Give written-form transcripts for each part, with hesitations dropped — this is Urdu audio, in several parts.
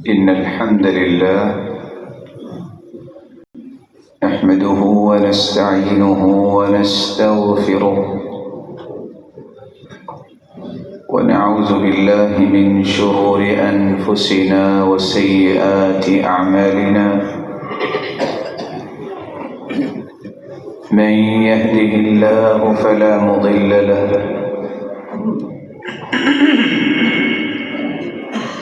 إن الحمد لله نحمده ونستعينه ونستغفره ونعوذ بالله من شرور أنفسنا وسيئات أعمالنا من يهده الله فلا مضل له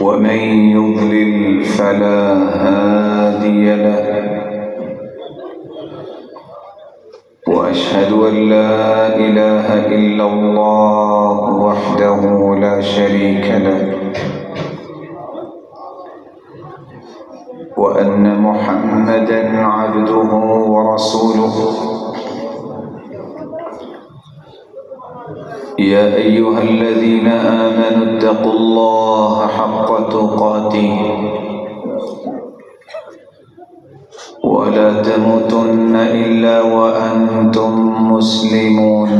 ومن يضلل فلا هادي له وأشهد أن لا إله إلا الله وحده لا شريك له وأن محمدا عبده ورسوله يا أيها الذين آمنوا اتقوا الله حق تقاته ولا تموتن إلا وأنتم مسلمون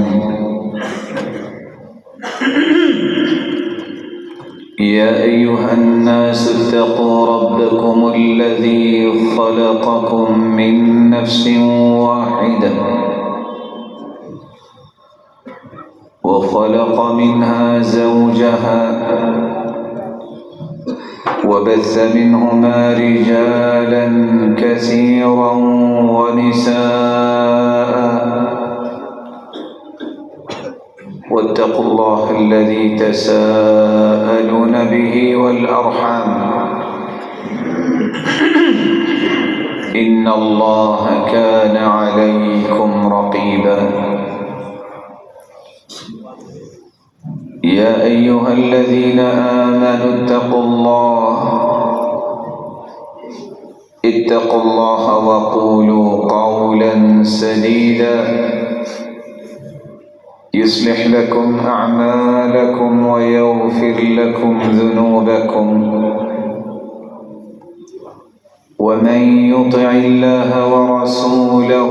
يا أيها الناس اتقوا ربكم الذي خلقكم من نفس واحدة وخلق منها زوجها وبث منهما رجالا كثيرا ونساء واتقوا الله الذي تساءلون به والأرحام إن الله كان عليكم رقيبا يا أيها الذين آمنوا اتقوا الله وقولوا قولا سديدا يصلح لكم أعمالكم ويغفر لكم ذنوبكم ومن يطع الله ورسوله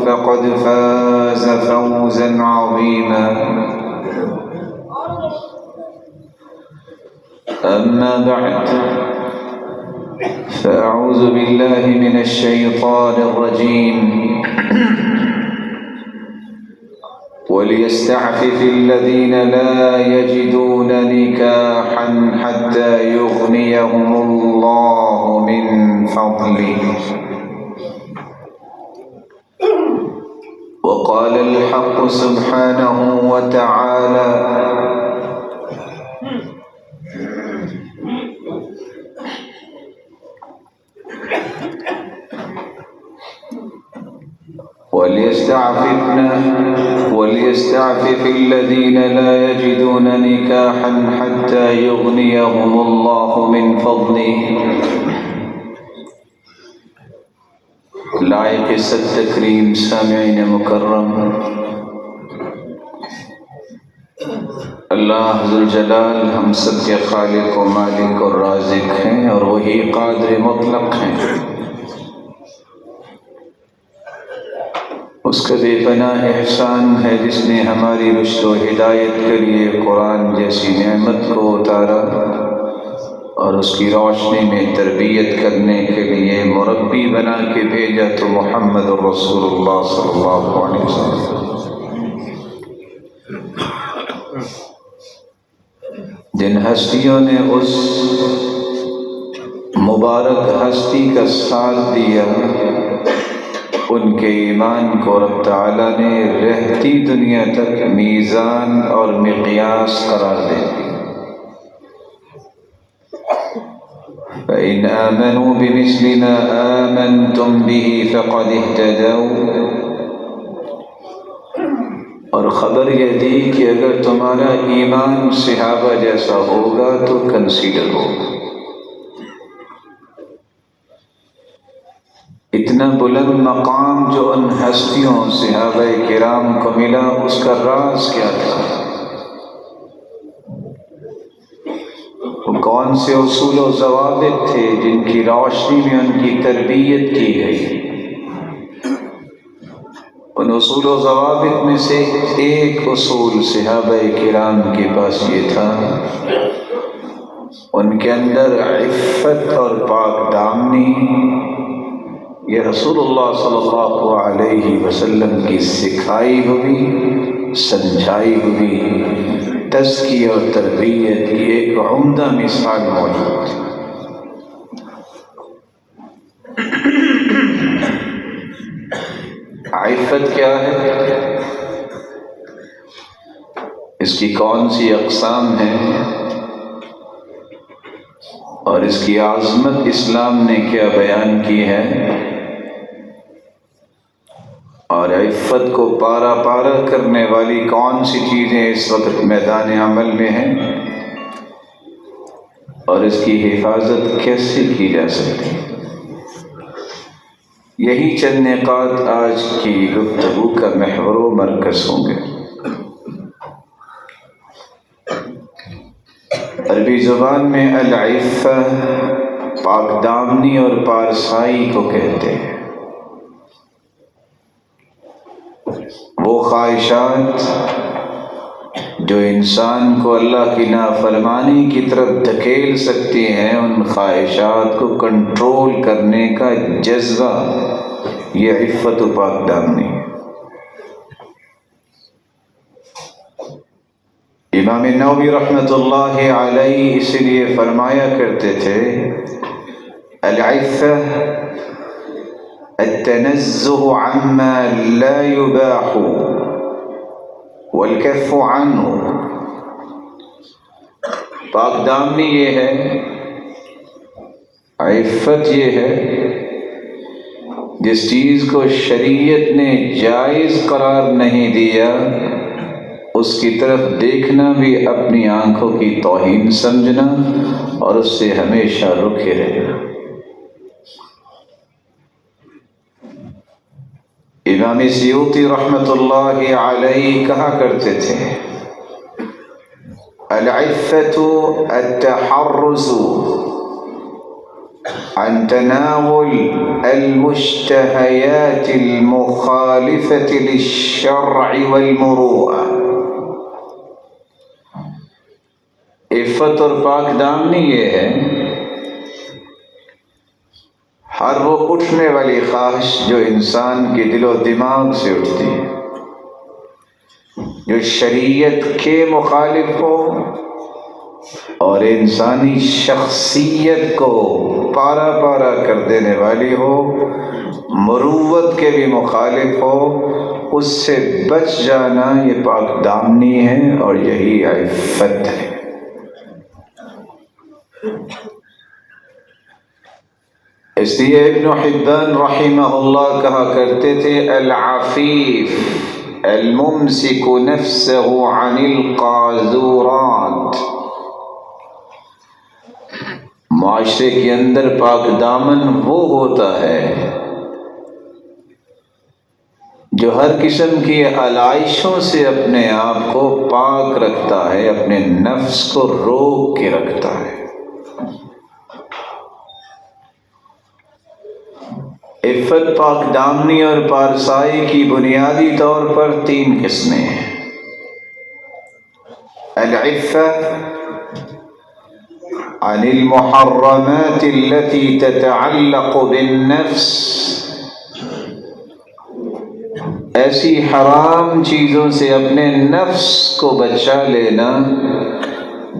فقد فاز فوزا عظيما أما بعد فأعوذ بالله من الشيطان الرجيم وليستعفف الذين لا يجدون نكاحا حتى يغنيهم الله من فضله وقال الحق سبحانه وتعالى وليستعفف الذين لا يجدون نكاحا حتى يغنيهم الله من فضله لائق صد تکریم سامعین مکرم، اللہ ذوالجلال ہم سب کے خالق و مالک اور رازق ہیں اور وہی قادر مطلق ہیں۔ اس کا بے پناہ احسان ہے جس نے ہماری رشد و ہدایت کے لیے قرآن جیسی نعمت کو اتارا اور اس کی روشنی میں تربیت کرنے کے لیے مربی بنا کے بھیجا تو محمد رسول اللہ صلی اللہ علیہ وسلم۔ جن ہستیوں نے اس مبارک ہستی کا ساتھ دیا ان کے ایمان کو رب تعالیٰ نے رہتی دنیا تک میزان اور مقیاس قرار دے دی۔ فَإِنْ آمَنُوا بِمِثْلِ مَا آمَنْتُمْ بِهِ فَقَدِ اهْتَدَوْا، اور خبر یہ دی کہ اگر تمہارا ایمان صحابہ جیسا ہوگا تو کنسیڈر ہوگا۔ اتنا بلند مقام جو ان ہستیوں صحابہ کرام کو ملا، اس کا راز کیا تھا؟ وہ کون سے اصول و ضوابط تھے جن کی روشنی میں ان کی تربیت کی گئی؟ ان اصول و ضوابط میں سے ایک اصول صحابہ کرام کے پاس یہ تھا، ان کے اندر عفت اور پاک دامنی یہ رسول اللہ صلی اللہ علیہ وسلم کی سکھائی ہوئی، سمجھائی ہوئی تزکیہ اور تربیت کی ایک عمدہ مثال موجود ہے۔ عفت کیا ہے؟ اس کی کون سی اقسام ہیں اور اس کی عظمت اسلام نے کیا بیان کی ہے؟ اور عفت کو پارا پارا کرنے والی کون سی چیزیں اس وقت میدان عمل میں ہیں اور اس کی حفاظت کیسے کی جا سکتی؟ یہی چند نکات آج کی گفتگو کا محور و مرکز ہوں گے۔ عربی زبان میں العفہ پاک دامنی اور پارسائی کو کہتے ہیں۔ وہ خواہشات جو انسان کو اللہ کی نافرمانی کی طرف دھکیل سکتی ہیں، ان خواہشات کو کنٹرول کرنے کا جذبہ، یہ عفت و پاک دامنی ہے۔ امام نووی رحمۃ اللہ علیہ اس لیے فرمایا کرتے تھے، العفہ التنزه عما لا يباح والکف عنہ، پاک دامنی یہ ہے، عفت یہ ہے جس چیز کو شریعت نے جائز قرار نہیں دیا اس کی طرف دیکھنا بھی اپنی آنکھوں کی توہین سمجھنا اور اس سے ہمیشہ رکے رہنا۔ امام سیوطی رحمۃ اللہ علیہ کہا کرتے تھے العفۃ التحرز عن تناول المشتهيات المخالفة للشرع والمروءة۔ عفت اور پاک دامنی یہ ہے ہر وہ اٹھنے والی خواہش جو انسان کے دل و دماغ سے اٹھتی ہے، جو شریعت کے مخالف ہو اور انسانی شخصیت کو پارا پارا کر دینے والی ہو، مروت کے بھی مخالف ہو، اس سے بچ جانا یہ پاک دامنی ہے اور یہی عفت ہے۔ اس لیے ابن حبان رحمہ اللہ کہا کرتے تھے العفیف الممسک نفسه عن القاذورات، معاشرے کے اندر پاک دامن وہ ہوتا ہے جو ہر قسم کی علائشوں سے اپنے آپ کو پاک رکھتا ہے، اپنے نفس کو روک کے رکھتا ہے۔ عفت، پاک دامنی اور پارسائی کی بنیادی طور پر 3 قسمیں ہیں۔ العفہ عن المحرمات التي تتعلق بالنفس، ایسی حرام چیزوں سے اپنے نفس کو بچا لینا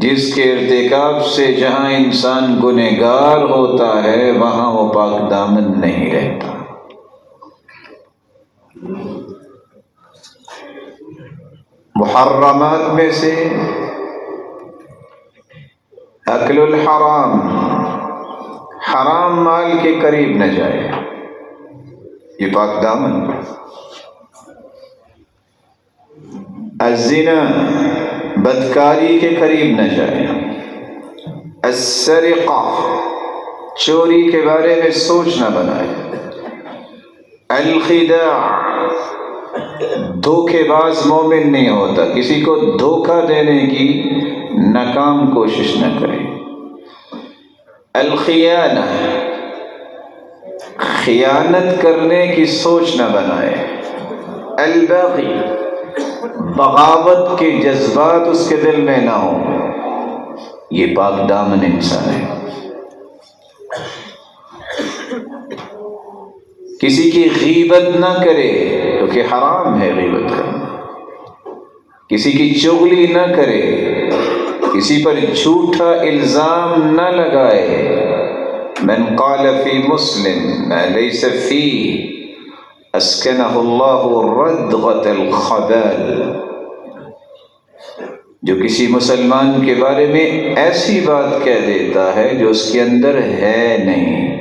جس کے ارتکاب سے جہاں انسان گنہگار ہوتا ہے وہاں وہ پاک دامن نہیں رہتا۔ محرمات میں سے اکل الحرام، حرام مال کے قریب نہ جائے، یہ پاک دامن۔ الزنا، بدکاری کے قریب نہ جائے۔ السرقہ، چوری کے بارے میں سوچ نہ بنائے۔ الخداع، دھوکے باز مومن نہیں ہوتا، کسی کو دھوکہ دینے کی ناکام کوشش نہ کرے۔ الخیانہ، خیانت کرنے کی سوچ نہ بنائے۔ البغی، بغاوت کے جذبات اس کے دل میں نہ ہوں، یہ پاک دامن انسان ہے۔ کسی کی غیبت نہ کرے کیونکہ حرام ہے غیبت کرنا، کسی کی چغلی نہ کرے، کسی پر جھوٹا الزام نہ لگائے۔ من قال فی مسلم ما لیس فیہ اسکنہ اللہ ردغۃ الخبال، جو کسی مسلمان کے بارے میں ایسی بات کہہ دیتا ہے جو اس کے اندر ہے نہیں،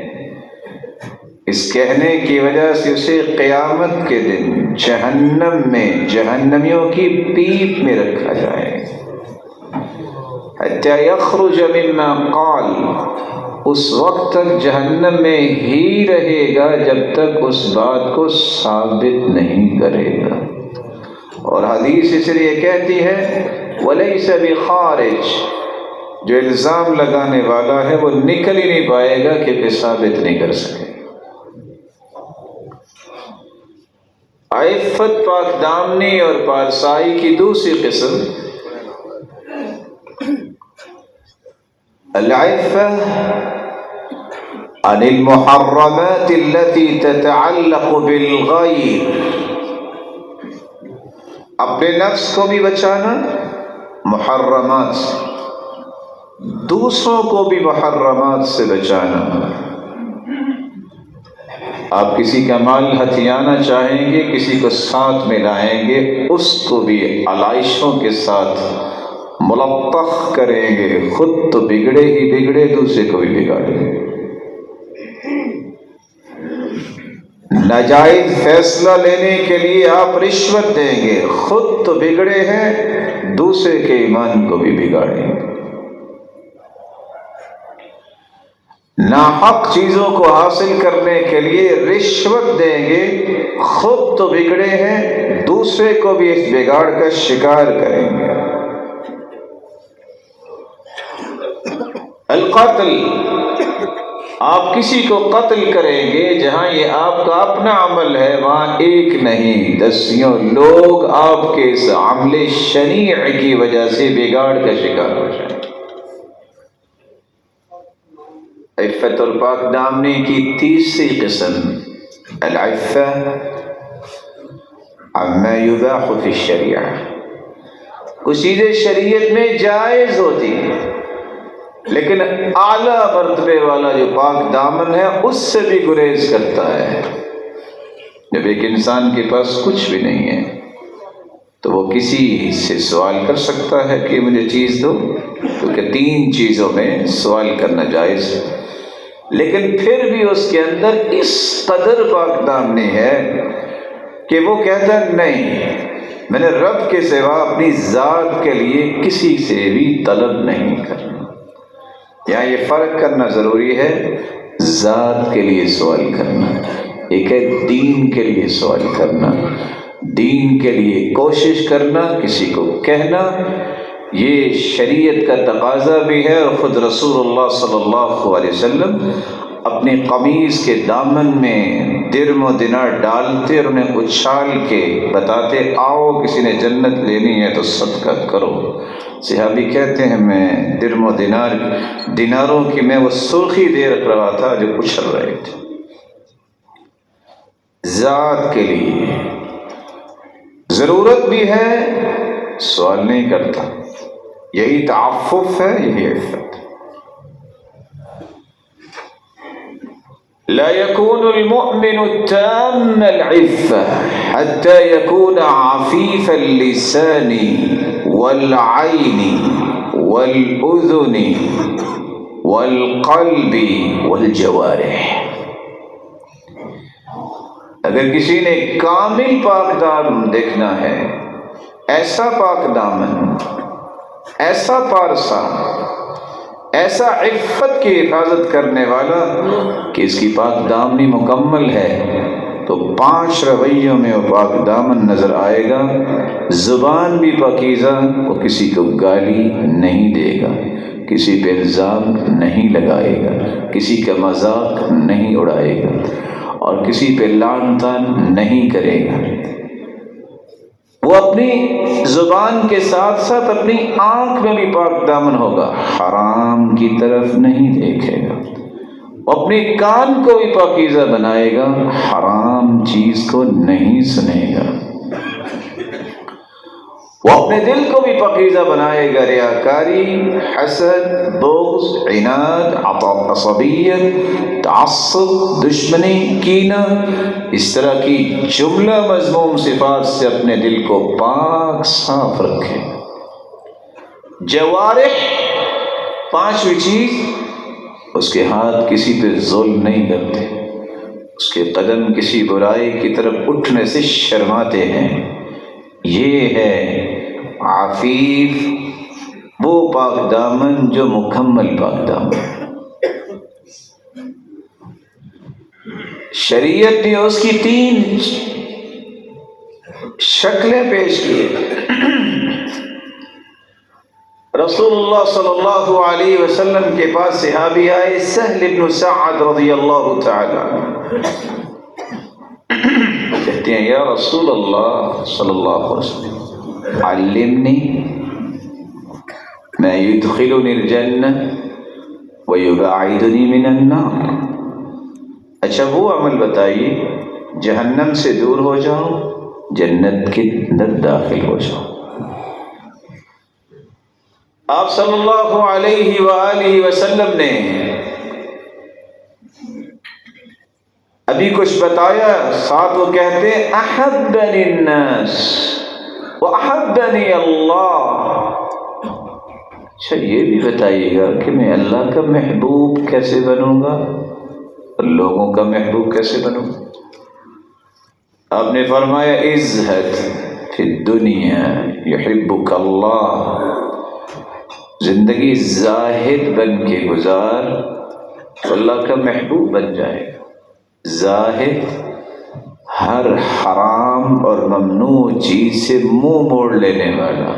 اس کہنے کی وجہ سے اسے قیامت کے دن جہنم میں جہنمیوں کی پیپ میں رکھا جائے، حتی یخرج مما قال، اس وقت تک جہنم میں ہی رہے گا جب تک اس بات کو ثابت نہیں کرے گا۔ اور حدیث اس لیے کہتی ہے وَلَيْسَ بِخَارِجٍ، جو الزام لگانے والا ہے وہ نکل ہی نہیں پائے گا کیونکہ ثابت نہیں کر سکے۔ عفت، پاک دامنی اور پارسائی کی دوسری قسم العفہ عن المحرمات التي تتعلق بالغیر، اپنے نفس کو بھی بچانا محرمات سے، دوسروں کو بھی محرمات سے بچانا۔ آپ کسی کا مال ہتھیانا چاہیں گے، کسی کو ساتھ میں لائیں گے، اس کو بھی علائشوں کے ساتھ ملطخ کریں گے، خود تو بگڑے ہی بگڑے، دوسرے کو بھی بگاڑیں گے۔ ناجائز فیصلہ لینے کے لیے آپ رشوت دیں گے، خود تو بگڑے ہیں، دوسرے کے ایمان کو بھی بگاڑیں گے۔ ناحق چیزوں کو حاصل کرنے کے لیے رشوت دیں گے، خود تو بگڑے ہیں، دوسرے کو بھی اس بگاڑ کا شکار کریں گے۔ القتل، آپ کسی کو قتل کریں گے، جہاں یہ آپ کا اپنا عمل ہے وہاں ایک نہیں دسیوں لوگ آپ کے اس عمل شنیع کی وجہ سے بگاڑ کا شکار ہو جائیں۔ عفت اور پاک دامنی کی تیسری قسم، العفہ عما یباح فی الشریعہ، کچھ چیزیں شریعت میں جائز ہوتی ہیں لیکن اعلیٰ مرتبے والا جو پاک دامن ہے اس سے بھی گریز کرتا ہے۔ جب ایک انسان کے پاس کچھ بھی نہیں ہے تو وہ کسی سے سوال کر سکتا ہے کہ مجھے چیز دو، کیونکہ 3 چیزوں میں سوال کرنا جائز ہے، لیکن پھر بھی اس کے اندر اس قدر پاک دامنی ہے کہ وہ کہتا نہیں، میں نے رب کے سوا اپنی ذات کے لیے کسی سے بھی طلب نہیں کرنا۔ یہاں یہ فرق کرنا ضروری ہے، ذات کے لیے سوال کرنا، ایک ہے دین کے لیے سوال کرنا، دین کے لیے کوشش کرنا، کسی کو کہنا، یہ شریعت کا تقاضا بھی ہے، اور خود رسول اللہ صلی اللہ علیہ وسلم اپنی قمیض کے دامن میں درم و دینار ڈالتے اور انہیں اچھال کے بتاتے، آؤ کسی نے جنت لینی ہے تو صدقہ کرو۔ صحابی کہتے ہیں میں درم و دیناروں کی میں وہ سرخی دے رکھ رہا تھا جو اچھل رہے تھے۔ ذات کے لیے ضرورت بھی ہے، سوال نہیں کرتا، یہی تعفف ہے، یہی عفت۔ لا يكون المؤمن التام العفة حتى يكون عفيف اللسان والعين والأذن والقلب والجوارح۔ اگر کسی نے کامل پاک دامن دیکھنا ہے، ایسا پاک دامن، ایسا پارسا، ایسا عفت کی حفاظت کرنے والا کہ اس کی پاک دامنی مکمل ہے، تو 5 رویوں میں وہ پاک دامن نظر آئے گا۔ زبان بھی پاکیزہ، وہ کسی کو گالی نہیں دے گا، کسی پہ الزام نہیں لگائے گا، کسی کا مذاق نہیں اڑائے گا، اور کسی پہ لعن طعن نہیں کرے گا۔ وہ اپنی زبان کے ساتھ ساتھ اپنی آنکھ میں بھی پاک دامن ہوگا، حرام کی طرف نہیں دیکھے گا۔ وہ اپنے کان کو بھی پاکیزہ بنائے گا، حرام چیز کو نہیں سنے گا۔ وہ اپنے دل کو بھی پاکیزہ بنائے گا، ریاکاری، حسد، بغض، عناد، عصبیت، تعصب، دشمنی، کینہ، اس طرح کی جملہ مذموم صفات سے اپنے دل کو پاک صاف رکھے۔ جوارح، 5ویں چیز، اس کے ہاتھ کسی پہ ظلم نہیں کرتے، اس کے قدم کسی برائی کی طرف اٹھنے سے شرماتے ہیں۔ یہ ہے عفیف، وہ پاک دامن جو مکمل پاک دامن۔ شریعت نے اس کی 3 شکلیں پیش کی۔ رسول اللہ صلی اللہ علیہ وسلم کے پاس صحابی آئے، سہل بن سعد رضی اللہ تعالی عنہ، کہتے ہیں یا رسول اللہ صلی اللہ علیہ وسلم علمنی ما يدخلني الجنة ويباعدني من النار۔ اچھا وہ عمل بتائیے جہنم سے دور ہو جاؤ، جنت کے اندر داخل ہو جاؤ۔ آپ صلی اللہ علیہ وآلہ وسلم نے ابھی کچھ بتایا، ساتھ وہ کہتے ہیں احبنی الناس واحبنی اللہ۔ اچھا یہ بھی بتائیے گا کہ میں اللہ کا محبوب کیسے بنوں گا اور لوگوں کا محبوب کیسے بنوں گا؟ آپ نے فرمایا ازہد فی الدنیا یحبک اللہ، زندگی زاہد بن کے گزار تو اللہ کا محبوب بن جائے گا۔ زاہد ہر حرام اور ممنوع چیز سے منہ موڑ لینے والا،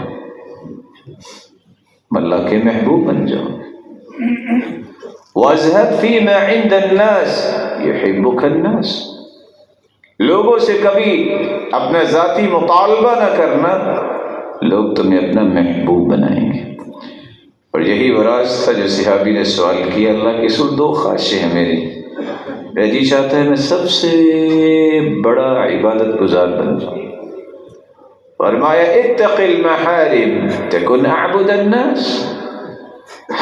اللہ کے محبوب بن جاؤ۔ وَازْهَدْ فِي مَا عِنْدَ النَّاسِ يُحِبُّكَ النَّاسِ، لوگوں سے کبھی اپنا ذاتی مطالبہ نہ کرنا، لوگ تمہیں اپنا محبوب بنائیں گے۔ اور یہی وہ راز تھا جو صحابی نے سوال کیا، اللہ کے رسول دو خواہشیں ہیں میری جی چاہتا ہے میں سب سے بڑا عبادت گزار بن جاؤں۔ فرمایا اتق المحارم تکن اعبد الناس،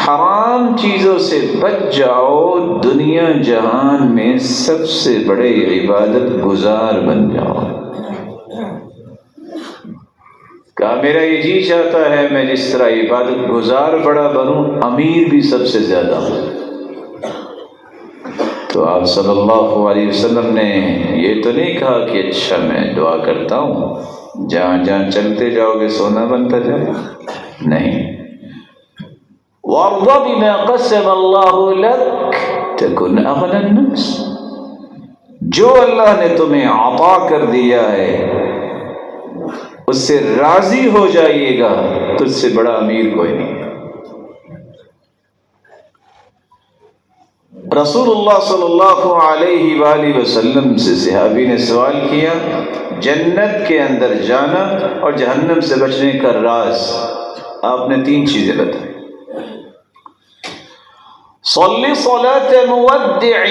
حرام چیزوں سے بچ جاؤ، دنیا جہان میں سب سے بڑے عبادت گزار بن جاؤ۔ کہا میرا یہ جی چاہتا ہے میں جس طرح عبادت گزار بڑا بنوں، امیر بھی سب سے زیادہ ہوں۔ تو آپ صلی اللہ علیہ وسلم نے یہ تو نہیں کہا کہ اچھا میں دعا کرتا ہوں جہاں جہاں چلتے جاؤ گے سونا بنتا جائے، نہیں۔ وَارْضَ بِمَا قَسَمَ اللَّهُ لَكَ تَكُنْ أَغْنَى النَّاسِ، جو اللہ نے تمہیں عطا کر دیا ہے اس سے راضی ہو جائیے گا، تجھ سے بڑا امیر کوئی نہیں۔ رسول اللہ صلی اللہ علیہ وآلہ وسلم سے صحابی نے سوال کیا جنت کے اندر جانا اور جہنم سے بچنے کا راز، آپ نے تین چیزیں بتائی۔ صلی صلاۃ مودع،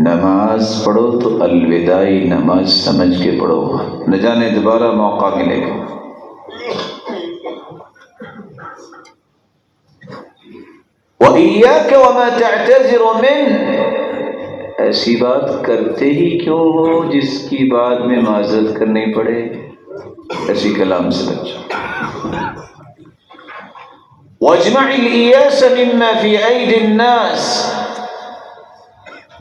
نماز پڑھو تو الوداعی نماز سمجھ کے پڑھو، نہ جانے دوبارہ موقع ملے گا۔ وَإِيَّاكَ وَمَا تَعْتَذِرُ مِنْهُ، ایسی بات کرتے ہی کیوں ہو جس کی بعد میں معذرت کرنی پڑے، ایسی کلام سے بچو۔ وَاجْمَعِ الْإِيَاسَ مِمَّا فِي أَيْدِ النَّاسِ،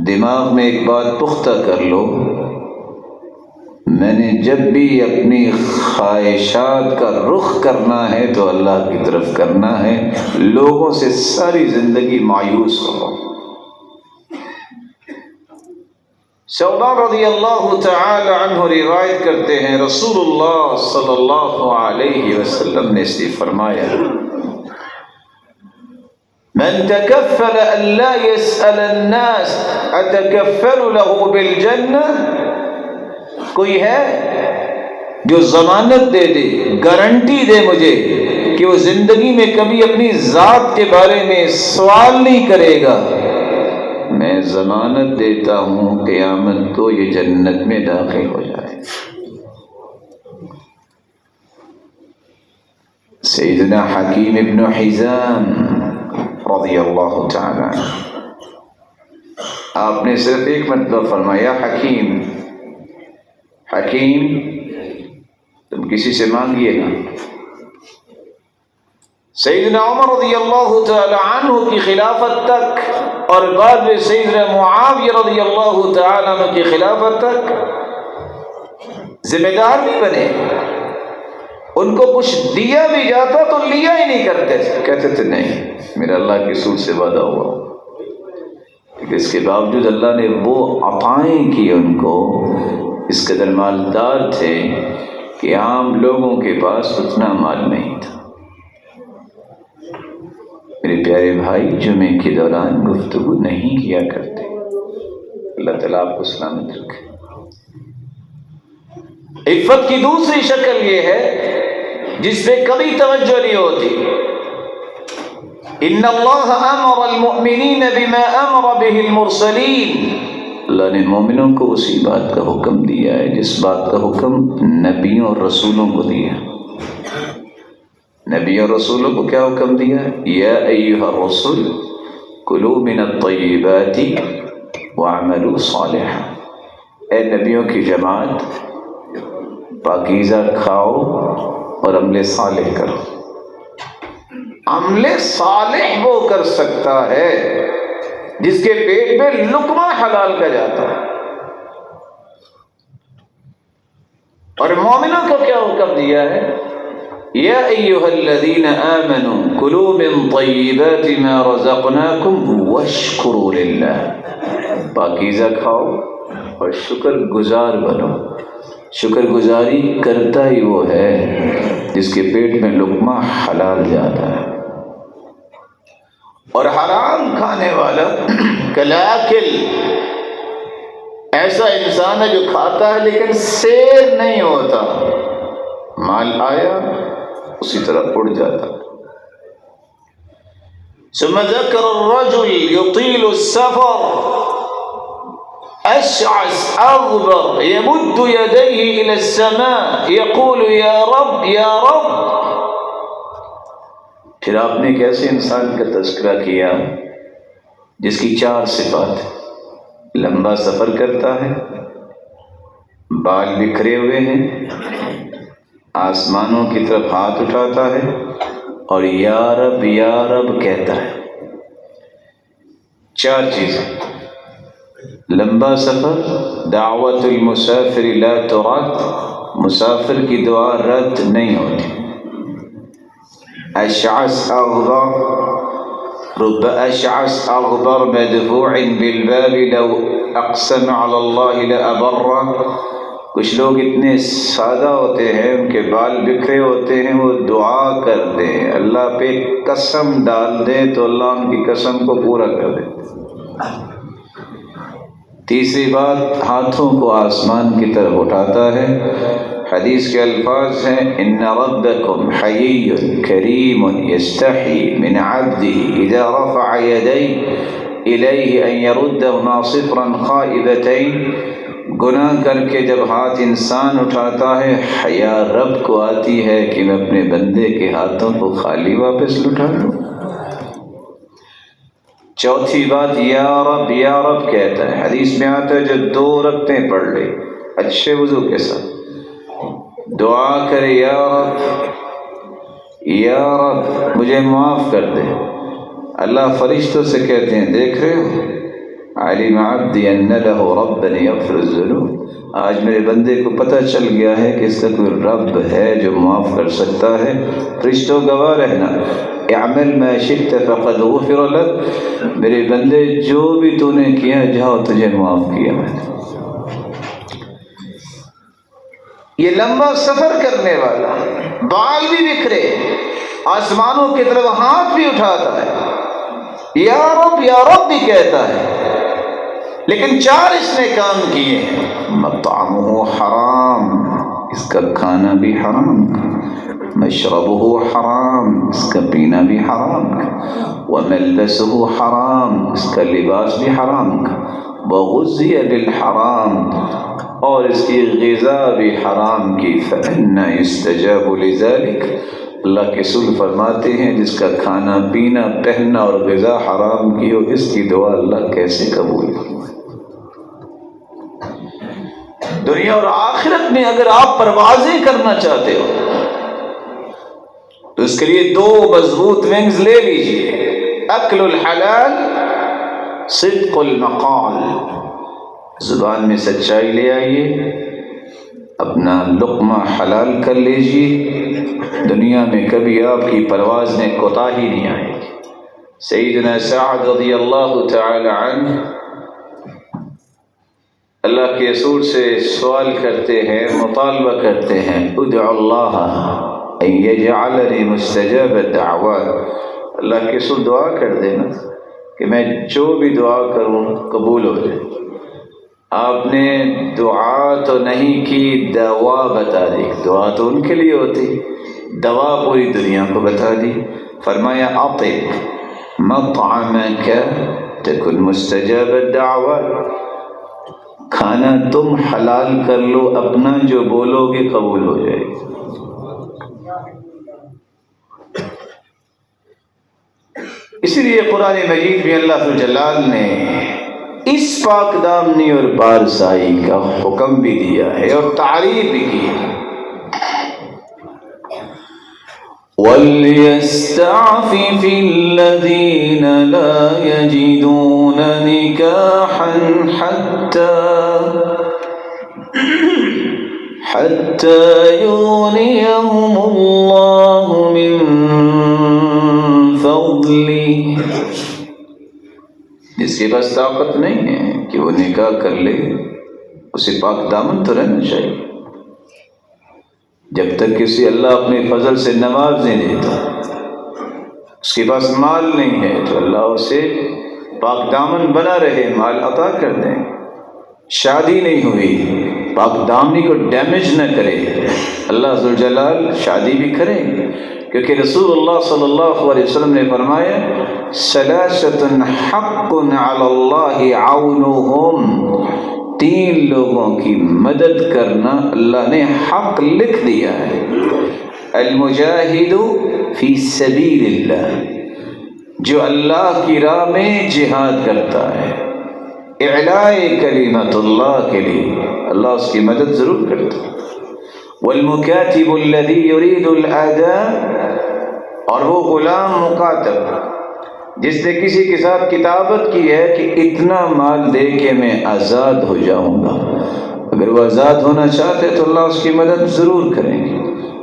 دماغ میں ایک بات پختہ کر لو، میں نے جب بھی اپنی خواہشات کا رخ کرنا ہے تو اللہ کی طرف کرنا ہے، لوگوں سے ساری زندگی مایوس ہو۔ ثوبان رضی اللہ تعالی عنہ روایت کرتے ہیں رسول اللہ صلی اللہ علیہ وسلم نے اسے فرمایا من تکفل ان لا يسأل الناس اتکفل له بالجنہ، کوئی ہے جو ضمانت دے دے، گارنٹی دے مجھے کہ وہ زندگی میں کبھی اپنی ذات کے بارے میں سوال نہیں کرے گا، میں ضمانت دیتا ہوں قیامت کو یہ جنت میں داخل ہو جائے۔ سیدنا حکیم ابن حزام رضی اللہ تعالی عنہ، آپ نے صرف ایک مطلب فرمایا حکیم، حکیم تم کسی سے مانگیے گا۔ سیدنا عمر رضی اللہ تعالی عنہ کی خلافت تک اور بعد میں سیدنا معاویہ رضی اللہ تعالی عنہ کی خلافت تک ذمہ دار بھی بنے، ان کو کچھ دیا بھی جاتا تو لیا ہی نہیں کرتے تھے، کہتے تھے نہیں میرا اللہ کے رسول سے وعدہ ہوا، لیکن اس کے باوجود اللہ نے وہ عطائیں کی ان کو، اس قدر مالدار تھے کہ عام لوگوں کے پاس اتنا مال نہیں تھا۔ میرے پیارے بھائی جمعے کے دوران گفتگو نہیں کیا کرتے، اللہ تعالیٰ آپ کو سلامت رکھے۔ عفت کی دوسری شکل یہ ہے جس پہ کبھی توجہ نہیں ہوتی، ان اللہ امر المؤمنین بما امر به المرسلین، اللہ نے مومنوں کو اسی بات کا حکم دیا ہے جس بات کا حکم نبیوں اور رسولوں کو دیا۔ نبی اور رسولوں کو کیا حکم دیا؟ یا ایھا الرسل کلوا من الطیبات وَاعْمَلُوا صَالِحًا۔ اے نبیوں کی جماعت، پاکیزہ کھاؤ اور عمل صالح کرو۔ عمل صالح وہ کر سکتا ہے جس کے پیٹ میں لقمہ حلال کا جاتا ہے۔ اور مومنوں کو کیا حکم دیا ہے؟ یا ایھا الذین آمنوا کلوا من طیبات ما رزقناکم واشکروا للہ۔ پاکیزہ کھاؤ اور شکر گزار بنو۔ شکر گزاری کرتا ہی وہ ہے جس کے پیٹ میں لقمہ حلال جاتا ہے۔ اور حرام کھانے والا کلاکل، ایسا انسان ہے جو کھاتا ہے لیکن سیر نہیں ہوتا، مال آیا اسی طرح اڑ جاتا۔ ثم ذكر الرجل يطيل السفر أشعث أغبر يمد يديه إلى السماء يقول يا رب يا رب۔ پھر آپ نے ایک ایسے انسان کا تذکرہ کیا جس کی 4 صفات: لمبا سفر کرتا ہے، بال بکھرے ہوئے ہیں، آسمانوں کی طرف ہاتھ اٹھاتا ہے، اور یا رب کہتا ہے۔ 4 چیزیں: لمبا سفر، دعوت المسافر لا ترد، مسافر کی دعا رد نہیں ہوتی۔ اشعث اغبر، رب اشعث اغبر مدفوع بالباب لو اقسم على الله لأبره۔ کچھ لوگ اتنے سادہ ہوتے ہیں، ان کے بال بکھرے ہوتے ہیں، وہ دعا کرتے ہیں، اللہ پہ قسم ڈال دیں تو اللہ ان کی قسم کو پورا کر دے۔ تیسری بات، ہاتھوں کو آسمان کی طرف اٹھاتا ہے۔ حدیث کے الفاظ ہیں: ان ربکم حیی کریم یستحی من عبده اذا رفع یدیہ الیہ ان یردہما صفرا خائبتین۔ گناہ کر کے جب ہاتھ انسان اٹھاتا ہے، حیا رب کو آتی ہے کہ میں اپنے بندے کے ہاتھوں کو خالی واپس لوٹا دوں۔ چوتھی بات، یا رب کہتا ہے۔ حدیث میں آتا ہے جو 2 رکعتیں پڑھ لے اچھے وضو کے ساتھ، دعا کرے یا رب مجھے معاف کر دے، اللہ فرشتوں سے کہتے ہیں دیکھ رہے ہو، علم عبدی ان لہ ربا یغفر الذنوب، آج میرے بندے کو پتہ چل گیا ہے کہ اس کا کوئی رب ہے جو معاف کر سکتا ہے۔ فرشتوں گواہ رہنا، اعمل ما شئت فقد غفر لک، میرے بندے جو بھی تو نے کیا جاؤ تجھے معاف کیا میں نے۔ یہ لمبا سفر کرنے والا، بال بھی بکھرے، آسمانوں کی طرف ہاتھ بھی اٹھاتا ہے، یا رب بھی کہتا ہے، لیکن 4 اس نے کام کیے ہیں۔ مطعمہ حرام، اس کا کھانا بھی حرام کا، مشربہ حرام، اس کا پینا بھی حرام کا، وملبسہ حرام، اس کا لباس بھی حرام کا، وغذی بالحرام، اور اس کی غذا بھی حرام کی۔ فَأَنَّى يُسْتَجَابُ لِذَلِكَ، اللہ کے رسول فرماتے ہیں جس کا کھانا پینا پہننا اور غذا حرام کی ہو، اس کی دعا اللہ کیسے قبول کرے؟ دنیا اور آخرت میں اگر آپ پروازیں کرنا چاہتے ہو تو اس کے لیے 2 مضبوط ونگز لے لیجیے: اکل الحلال، صدق المقال، زبان میں سچائی لے آئیے، اپنا لقمہ حلال کر لیجیے، دنیا میں کبھی آپ کی پرواز میں کوتاہی نہیں آئے گی۔ سیدنا سعد رضی اللہ تعالی عنہ اللہ کے رسول سے سوال کرتے ہیں، مطالبہ کرتے ہیں، ادعو اللہ ان یجعلنی مستجاب الدعوات، اللہ کے رسول دعا کر دینا کہ میں جو بھی دعا کروں قبول ہو جائے۔ آپ نے دعا تو نہیں کی، دوا بتا دی۔ دعا تو ان کے لیے ہوتی، دوا پوری دنیا کو بتا دی۔ فرمایا اطب مطعمک تکن مستجاب الدعوات، کھانا تم حلال کر لو، اپنا جو بولو گے قبول ہو جائے گی۔ اسی لیے قرآن مجید میں اللہ جلال نے اس پاک دامنی اور پارسائی کا حکم بھی دیا ہے اور تعریف بھی کی ہے. وَلْيَسْتَعْفِفِ الَّذِينَ لَا يَجِدُونَ نِكَاحًا حَتَّى يُغْنِيَهُمُ اللَّهُ مِن فَضْلِهِ. جس کے پاس طاقت نہیں ہے کہ وہ نکاح کر لے، اسے پاک دامن تو رہنا چاہیے. جب تک کسی اللہ اپنے فضل سے نواز نہیں دیتا، اس کے پاس مال نہیں ہے تو اللہ اسے پاک دامن بنا رہے، مال عطا کر دیں. شادی نہیں ہوئی، پاک دامنی کو ڈیمیج نہ کرے، اللہ ذوالجلال شادی بھی کریں. کیونکہ رسول اللہ صلی اللہ علیہ وسلم نے فرمایا ثلاثۃ حق علی اللہ عونہم، 3 لوگوں کی مدد کرنا اللہ نے حق لکھ دیا ہے. المجاہد فی سبیل اللہ، جو اللہ کی راہ میں جہاد کرتا ہے، اعلاء کلمت اللہ کے لیے، اللہ اس کی مدد ضرور کرتا ہے. والمکاتب الذی یرید الاداء، اور وہ غلام مکاتب جس نے کسی کے ساتھ کتابت کی ہے کہ اتنا مال دے کے میں آزاد ہو جاؤں گا، اگر وہ آزاد ہونا چاہتے تو اللہ اس کی مدد ضرور کریں گے.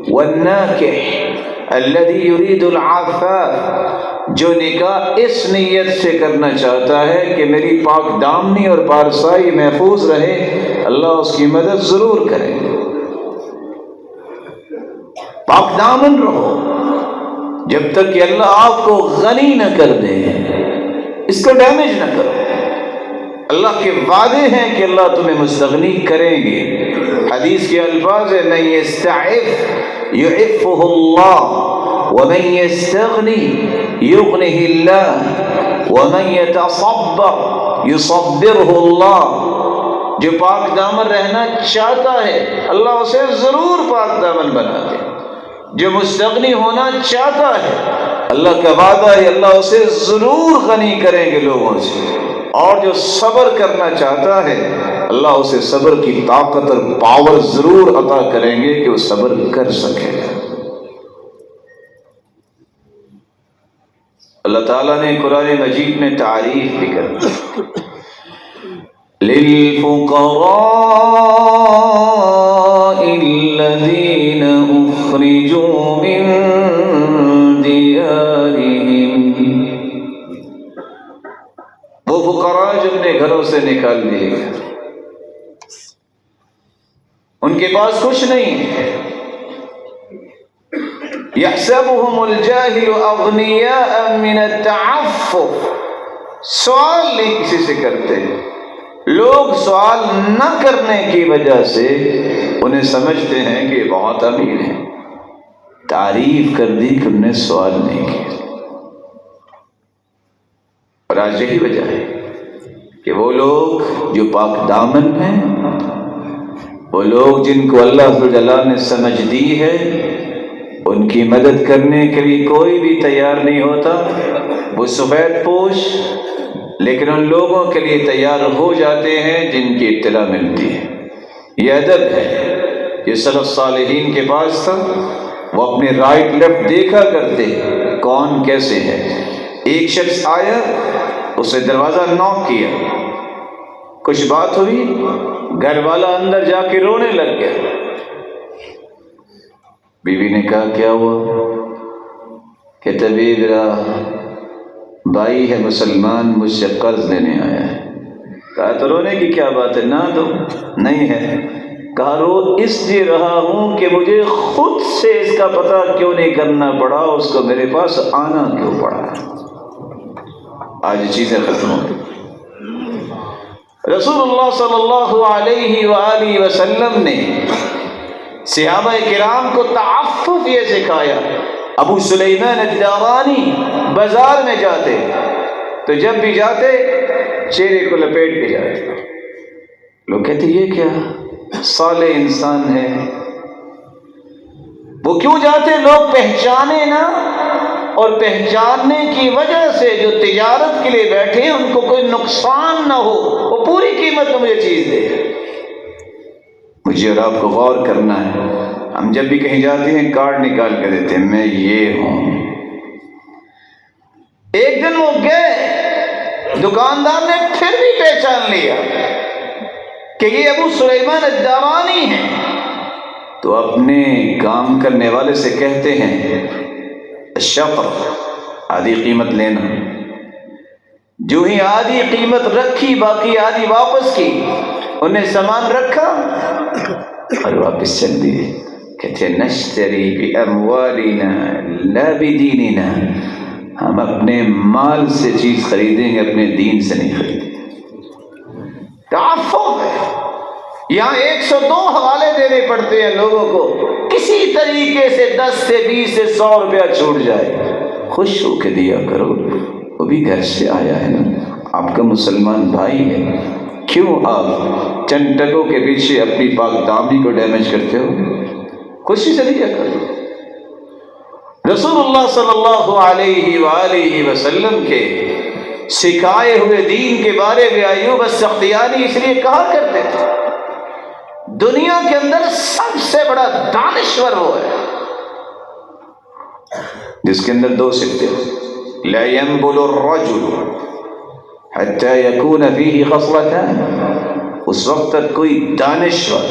والناکح الذی یرید العفاف، جو نکاح اس نیت سے کرنا چاہتا ہے کہ میری پاک دامنی اور پارسائی محفوظ رہے، اللہ اس کی مدد ضرور کرے. پاک دامن رہو جب تک کہ اللہ آپ کو غنی نہ کر دے، اس کو ڈیمیج نہ کرو. اللہ کے وعدے ہیں کہ اللہ تمہیں مستغنی کریں گے. حدیث کے الفاظ ہے من یستعف یعفہ اللہ ومن یستغنی یغنہ اللہ ومن یتصبر یصبرہ اللہ. جو پاک دامن رہنا چاہتا ہے اللہ اسے ضرور پاک دامن بنا دے. جو مستغنی ہونا چاہتا ہے اللہ کا وعدہ ہے اللہ اسے ضرور غنی کریں گے لوگوں سے. اور جو صبر کرنا چاہتا ہے اللہ اسے صبر کی طاقت اور پاور ضرور عطا کریں گے کہ وہ صبر کر سکے. اللہ تعالیٰ نے قرآن مجید میں تعریف بھی کر دی. للفقراء الذين اخرجوا من دیارهم، وہ فقراء جو اپنے گھروں سے نکال دیے گئے، ان کے پاس کچھ نہیں ہے. یحسبهم الجاہل اغنیاء من التعفف، سوال نہیں کسی سے کرتے. لوگ سوال نہ کرنے کی وجہ سے انہیں سمجھتے ہیں کہ بہت امیر ہیں. تعریف کر دی کہ انہیں سوال نہیں کیا. اور آج یہی وجہ ہے کہ وہ لوگ جو پاک دامن ہیں، وہ لوگ جن کو اللہ جلال نے سمجھ دی ہے، ان کی مدد کرنے کے لیے کوئی بھی تیار نہیں ہوتا. وہ سفید پوش لیکن ان لوگوں کے لیے تیار ہو جاتے ہیں جن کی اطلاع ملتی ہے. یہ ادب ہے یہ سلف صالحین کے پاس تھا. وہ اپنے رائٹ لیفٹ دیکھا کرتے کون کیسے ہے. ایک شخص آیا، اسے دروازہ نوک کیا، کچھ بات ہوئی، گھر والا اندر جا کے رونے لگ گیا. بیوی نے کہا کیا ہوا؟ کہتے میرا بھائی ہے مسلمان، مجھ سے قرض لینے آیا ہے. کہا تو رونے کی کیا بات ہے، نہ دو. نہیں ہے. کہا رو اس لیے رہا ہوں کہ مجھے خود سے اس کا پتہ کیوں نہیں کرنا پڑا، اس کو میرے پاس آنا کیوں پڑا. آج چیزیں ختم ہو گئی. رسول اللہ صلی اللہ علیہ وآلہ وسلم نے صحابہ کرام کو تعفف یہ سکھایا. ابو سلیمان الدارانی بازار میں جاتے تو جب بھی جاتے چہرے کو لپیٹ کے جاتے. لوگ کہتے یہ کیا صالح انسان ہے. وہ کیوں جاتے؟ لوگ پہچانے نا اور پہچاننے کی وجہ سے جو تجارت کے لیے بیٹھے ہیں ان کو کوئی نقصان نہ ہو، وہ پوری قیمت میں مجھے چیز دے۔ مجھے اور آپ کو غور کرنا ہے، ہم جب بھی کہیں جاتے ہیں کارڈ نکال کے دیتے ہیں، میں یہ ہوں۔ ایک دن وہ گئے، دکاندار نے پھر بھی پہچان لیا کہ یہ ابو سلیمان الدارانی ہیں، تو اپنے کام کرنے والے سے کہتے ہیں الشطر، آدھی قیمت لینا۔ جو ہی آدھی قیمت رکھی باقی آدھی واپس کی، انہیں سامان رکھا اور واپس چل دیے۔ کہتے ہیں نشتری باموالنا لا بدیننا، ہم اپنے مال سے چیز خریدیں گے، اپنے دین سے نہیں خریدیں گے۔ تعفف ہے، یہاں 102 حوالے دینے پڑتے ہیں لوگوں کو، کسی طریقے سے 10 سے 20 سے 100 روپیہ چھوٹ جائے، خوش ہو کے دیا کرو، وہ بھی گھر سے آیا ہے نا، آپ کا مسلمان بھائی ہے، کیوں آپ چند ٹکوں کے پیچھے اپنی پاک دامنی کو ڈیمیج کرتے ہو؟ خوشی سے دیا کرو۔ رسول اللہ صلی اللہ علیہ وآلہ وسلم کے سکھائے ہوئے دین کے بارے میں ایوب السختیانی اس لیے کہا کرتے تھے دنیا کے اندر سب سے بڑا دانشور وہ ہے جس کے اندر 2 صفتیں، لا ينبل الرجل حتى يكون فيه خصلتان، اس وقت تک کوئی دانشور،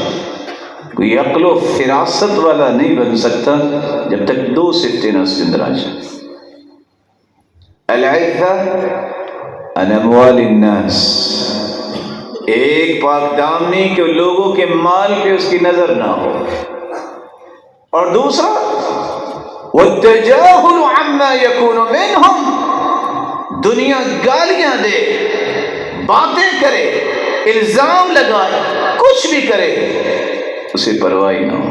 کوئی عقل و فراست والا نہیں بن سکتا جب تک 2 صفتیں نہ اس کے اندر آ جائیں۔ العفة عن اموال الناس، ایک پاک دامنی کہ لوگوں کے مال پہ اس کی نظر نہ ہو، اور دوسرا والتجاهل عما يكون منهم، دنیا گالیاں دے، باتیں کرے، الزام لگائے، کچھ بھی کرے، اسے پرواہ نہ ہو۔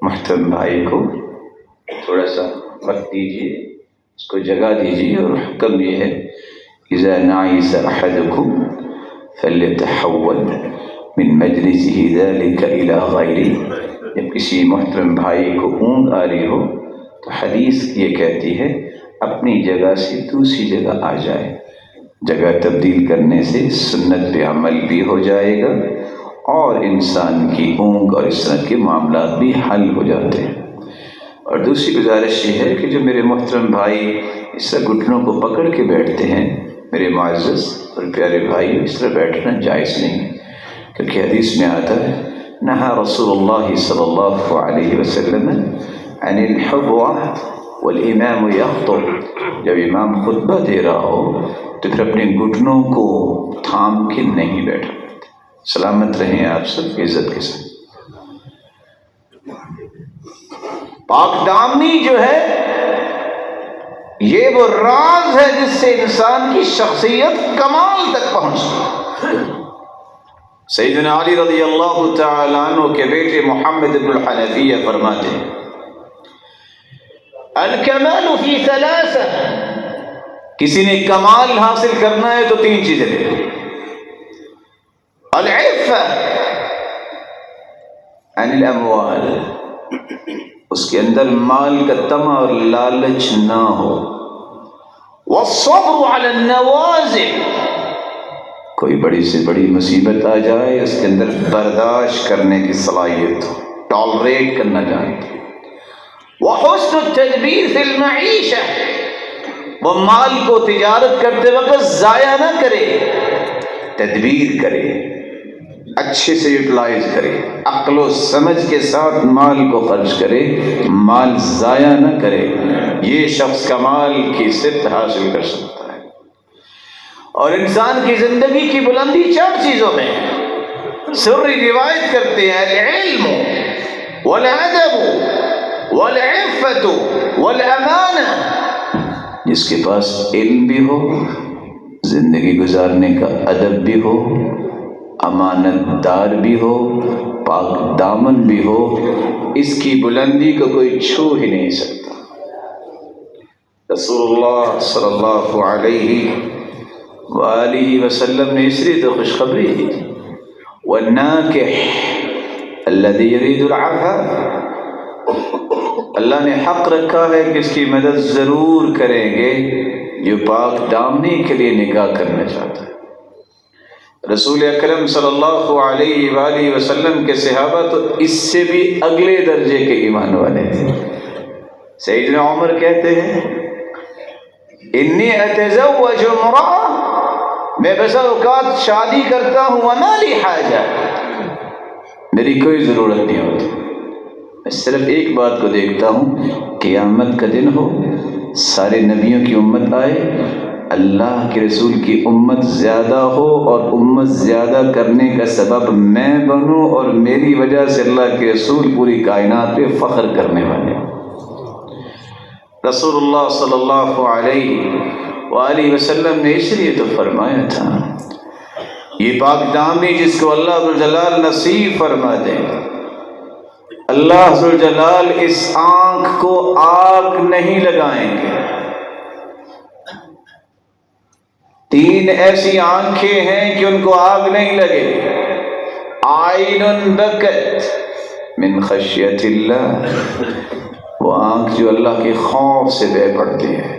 محترم بھائی کو تھوڑا سا وقت دیجیے، اس کو جگہ دیجیے، اور حکم یہ ہے اذا نعس احدكم فلیتحول من مجلسه ذلك الى غیره، جب کسی محترم بھائی کو اونگ آ رہی ہو تو حدیث یہ کہتی ہے اپنی جگہ سے دوسری جگہ آ جائے۔ جگہ تبدیل کرنے سے سنت پہ عمل بھی ہو جائے گا اور انسان کی اونگ اور اس طرح کے معاملات بھی حل ہو جاتے ہیں۔ اور دوسری گزارش یہ ہے کہ جو میرے محترم بھائی اس طرح گھٹنوں کو پکڑ کے بیٹھتے ہیں، میرے معزز اور پیارے بھائی، اس طرح بیٹھنا جائز نہیں، کیونکہ حدیث میں آتا ہے نہا رسول اللہ صلی اللہ علیہ وسلم عن الحبوة والامام یخطب، جب امام خطبہ دے رہا ہو تو پھر اپنے گھٹنوں کو تھام کے نہیں بیٹھا کرتے۔ سلامت رہیں آپ سب عزت کے ساتھ۔ پاک دامنی جو ہے یہ وہ راز ہے جس سے انسان کی شخصیت کمال تک پہنچتی ہے۔ سیدنا علی رضی اللہ تعالیٰ عنہ کے بیٹے محمد بن الحنفیہ فرماتے ہیں الکمال فی 3، کسی نے کمال حاصل کرنا ہے تو 3 چیزیں لے، العفة عن الاموال، اس کے اندر مال کا طمع اور لالچ نہ ہو، والصبر علی النوازل، کوئی بڑی سے بڑی مصیبت آ جائے اس کے اندر برداشت کرنے کی صلاحیت ہو، ٹالریٹ کرنا جانتے۔ وحسن التدبیر فی المعیشہ، وہ مال کو تجارت کرتے وقت ضائع نہ کرے، تدبیر کرے، اچھے سے یوٹیلائز کرے، عقل و سمجھ کے ساتھ مال کو خرچ کرے، مال ضائع نہ کرے، یہ شخص کمال کی صفت حاصل کر سکتا ہے۔ اور انسان کی زندگی کی بلندی 4 چیزوں میں ہے۔ سری روایت کرتے ہیں العلم والادب والعفت والامانہ، جس کے پاس علم بھی ہو، زندگی گزارنے کا ادب بھی ہو، امانت دار بھی ہو، پاک دامن بھی ہو، اس کی بلندی کو کوئی چھو ہی نہیں سکتا۔ رسول اللہ صلی اللہ علیہ وآلہ وسلم نے اس لیے تو خوشخبری دی تھی والناکح الذی یرید العفا اللہ نے حق رکھا ہے کہ اس کی مدد ضرور کریں گے جو پاک دامنی کے لیے نکاح کرنا چاہتا ہے۔ رسول اکرم صلی اللہ علیہ وآلہ وسلم کے صحابہ تو اس سے بھی اگلے درجے کے ایمان والے تھے۔ سیدنا عمر کہتے ہیں انی اتزوج امرأة، میں بسا اوقات شادی کرتا ہوں وما لی حاجہ، میری کوئی ضرورت نہیں ہوتی، میں صرف ایک بات کو دیکھتا ہوں، قیامت کا دن ہو، سارے نبیوں کی امت آئے، اللہ کے رسول کی امت زیادہ ہو اور امت زیادہ کرنے کا سبب میں بنوں اور میری وجہ سے اللہ کے رسول پوری کائنات پہ فخر کرنے والے۔ رسول اللہ صلی اللہ علیہ وآلہ وسلم نے اس لیے تو فرمایا تھا، یہ پاک دامنی جس کو اللہ ذوالجلال نصیب فرما دے، اللہ ذوالجلال اس آنکھ کو آگ نہیں لگائیں گے۔ تین ایسی آنکھیں ہیں کہ ان کو آگ نہیں لگے، عین بکت من خشیت اللہ، وہ آنکھ جو اللہ کے خوف سے بہہ پڑتی ہے،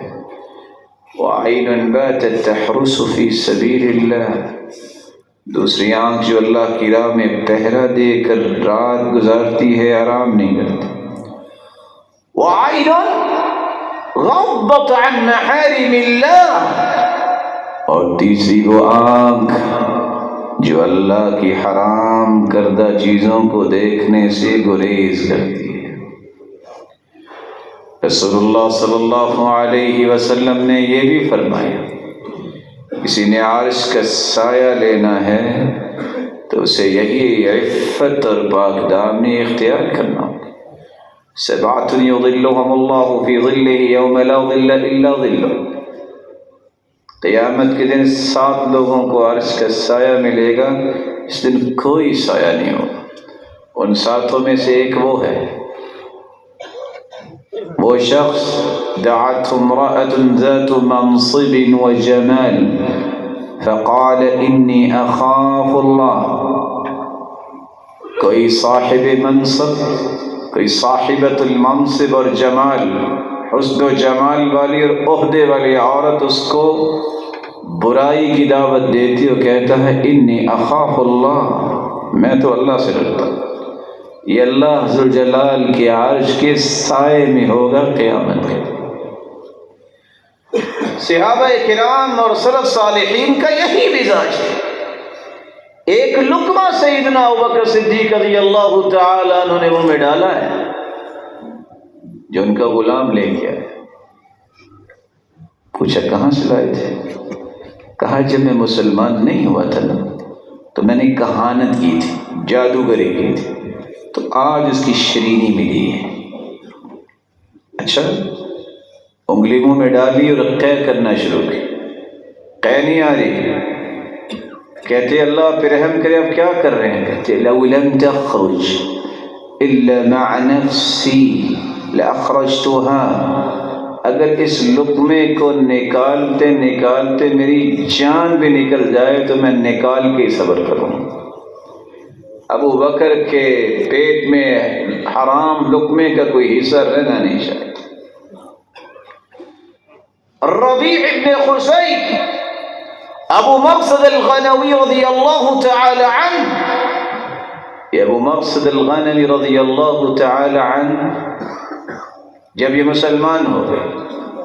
وعین باتت تحرس فی سبیل اللہ، دوسری آنکھ جو اللہ کی راہ میں پہرا دے کر رات گزارتی ہے، آرام نہیں کرتی، وعین غضت عن محارم اللہ، اور تیسری وہ آنکھ جو اللہ کی حرام کردہ چیزوں کو دیکھنے سے گریز کرتی ہے۔ رسول اللہ صلی اللہ علیہ وسلم نے یہ بھی فرمایا، کسی نے عرش کا سایہ لینا ہے تو اسے یہی عفت اور پاک دامنی اختیار کرنا ہوگا۔ سبعۃ یظلھم اللہ فی ظلہ یوم لا ظل الا ظلہ، قیامت کے دن 7 لوگوں کو عرش کا سایہ ملے گا، اس دن کوئی سایہ نہیں ہوگا، ان 7 میں سے ایک وہ ہے، وہ شخص دعته امرأة ذات منصب وجمال فقال انی اخاف اللہ، کوئی صاحب منصب، کوئی صاحبۃ المنصب اور جمال، حسن و جمال والی اور عہدے والی عورت اس کو برائی کی دعوت دیتی اور کہتا ہے انی اخاف اللہ، میں تو اللہ سے ڈرتا ہوں، یہ اللہ ذوالجلال کے عرش کے سائے میں ہوگا قیامت کے۔ صحابہ کرام اور سلف صالحین کا یہی مزاج ہے۔ ایک لقمہ سیدنا ابوبکر صدیق رضی اللہ تعالی عنہ نے منہ میں ڈالا ہے جو ان کا غلام لے کے آیا، پوچھا کہاں سے لائے تھے؟ کہا جب میں مسلمان نہیں ہوا تھا نا تو میں نے کہانت کی تھی، جادوگری کی تھی، تو آج اس کی شرینی ملی ہے۔ اچھا، انگلی منہ میں ڈالی اور قے کرنا شروع کی، قے نہیں آ رہی، کہتے اللہ پہ رحم کرے، اب کیا کر رہے ہیں؟ کہتے لو لم تخرج الا مع نفسی لاخرجتها، اگر اس لقمے کو نکالتے نکالتے میری جان بھی نکل جائے تو میں نکال کے صبر کروں۔ ابو بکر کے پیٹ میں حرام لقمے کا کوئی حصہ رہنا نہیں چاہیے۔ ربیع ابن خصی ابو مرصد الغنوی رضی اللہ تعالی عنہ، یہ ابو مرصد الغنوی رضی اللہ تعالی عنہ جب یہ مسلمان ہو گئے،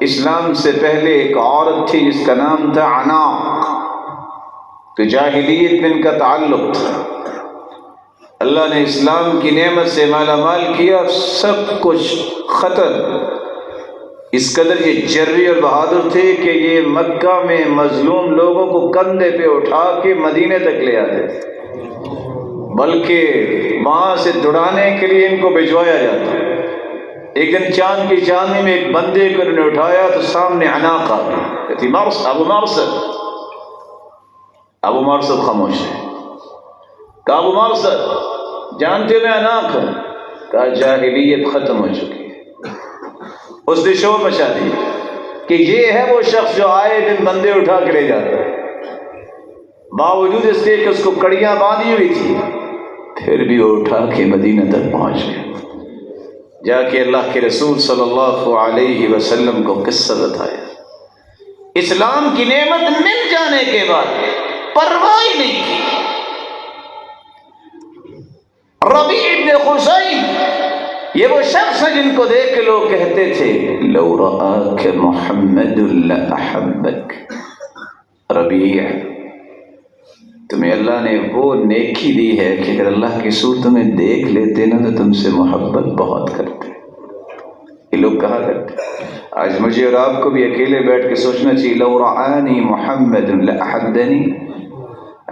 اسلام سے پہلے ایک عورت تھی جس کا نام تھا عناق، تو جاہلیت میں ان کا تعلق تھا، اللہ نے اسلام کی نعمت سے مالا مال کیا، سب کچھ ختم، اس قدر یہ جری اور بہادر تھے کہ یہ مکہ میں مظلوم لوگوں کو کندھے پہ اٹھا کے مدینے تک لے آتے تھے، بلکہ وہاں سے دوڑانے کے لیے ان کو بھجوایا جاتا۔ ایک دن چاند کی چاندنی میں ایک بندے کو انہوں نے اٹھایا تو سامنے عناق آ گئی، کہتی ابو مرصد خاموش ہے، کہا ابو مرصد جانتے ہو میں عناق ہوں؟ کہا جاہلیت ختم ہو چکی ہے۔ اس نے شور مچا دیا کہ یہ ہے وہ شخص جو آئے دن بندے اٹھا کے لے جاتا ہے، باوجود اس کے کہ اس کو کڑیاں باندھی ہوئی تھی، پھر بھی وہ اٹھا کے مدینہ تک پہنچ گئے۔ جا کے اللہ کے رسول صلی اللہ علیہ وسلم کو قصہ بتایا۔ اسلام کی نعمت مل جانے کے بعد پرواہ ہی نہیں کی۔ ربیع بن خثیم یہ وہ شخص ہے جن کو دیکھ کے لوگ کہتے تھے لو رآک محمد لأحبک۔ ربیع، تمہیں اللہ نے وہ نیکی دی ہے کہ اگر اللہ کے رسول تمہیں دیکھ لیتے نا تو تم سے محبت بہت کرتے۔ یہ لوگ کہا کرتے۔ آج مجھے اور آپ کو بھی اکیلے بیٹھ کے سوچنا چاہیے لو رآنی محمد لأحبنی،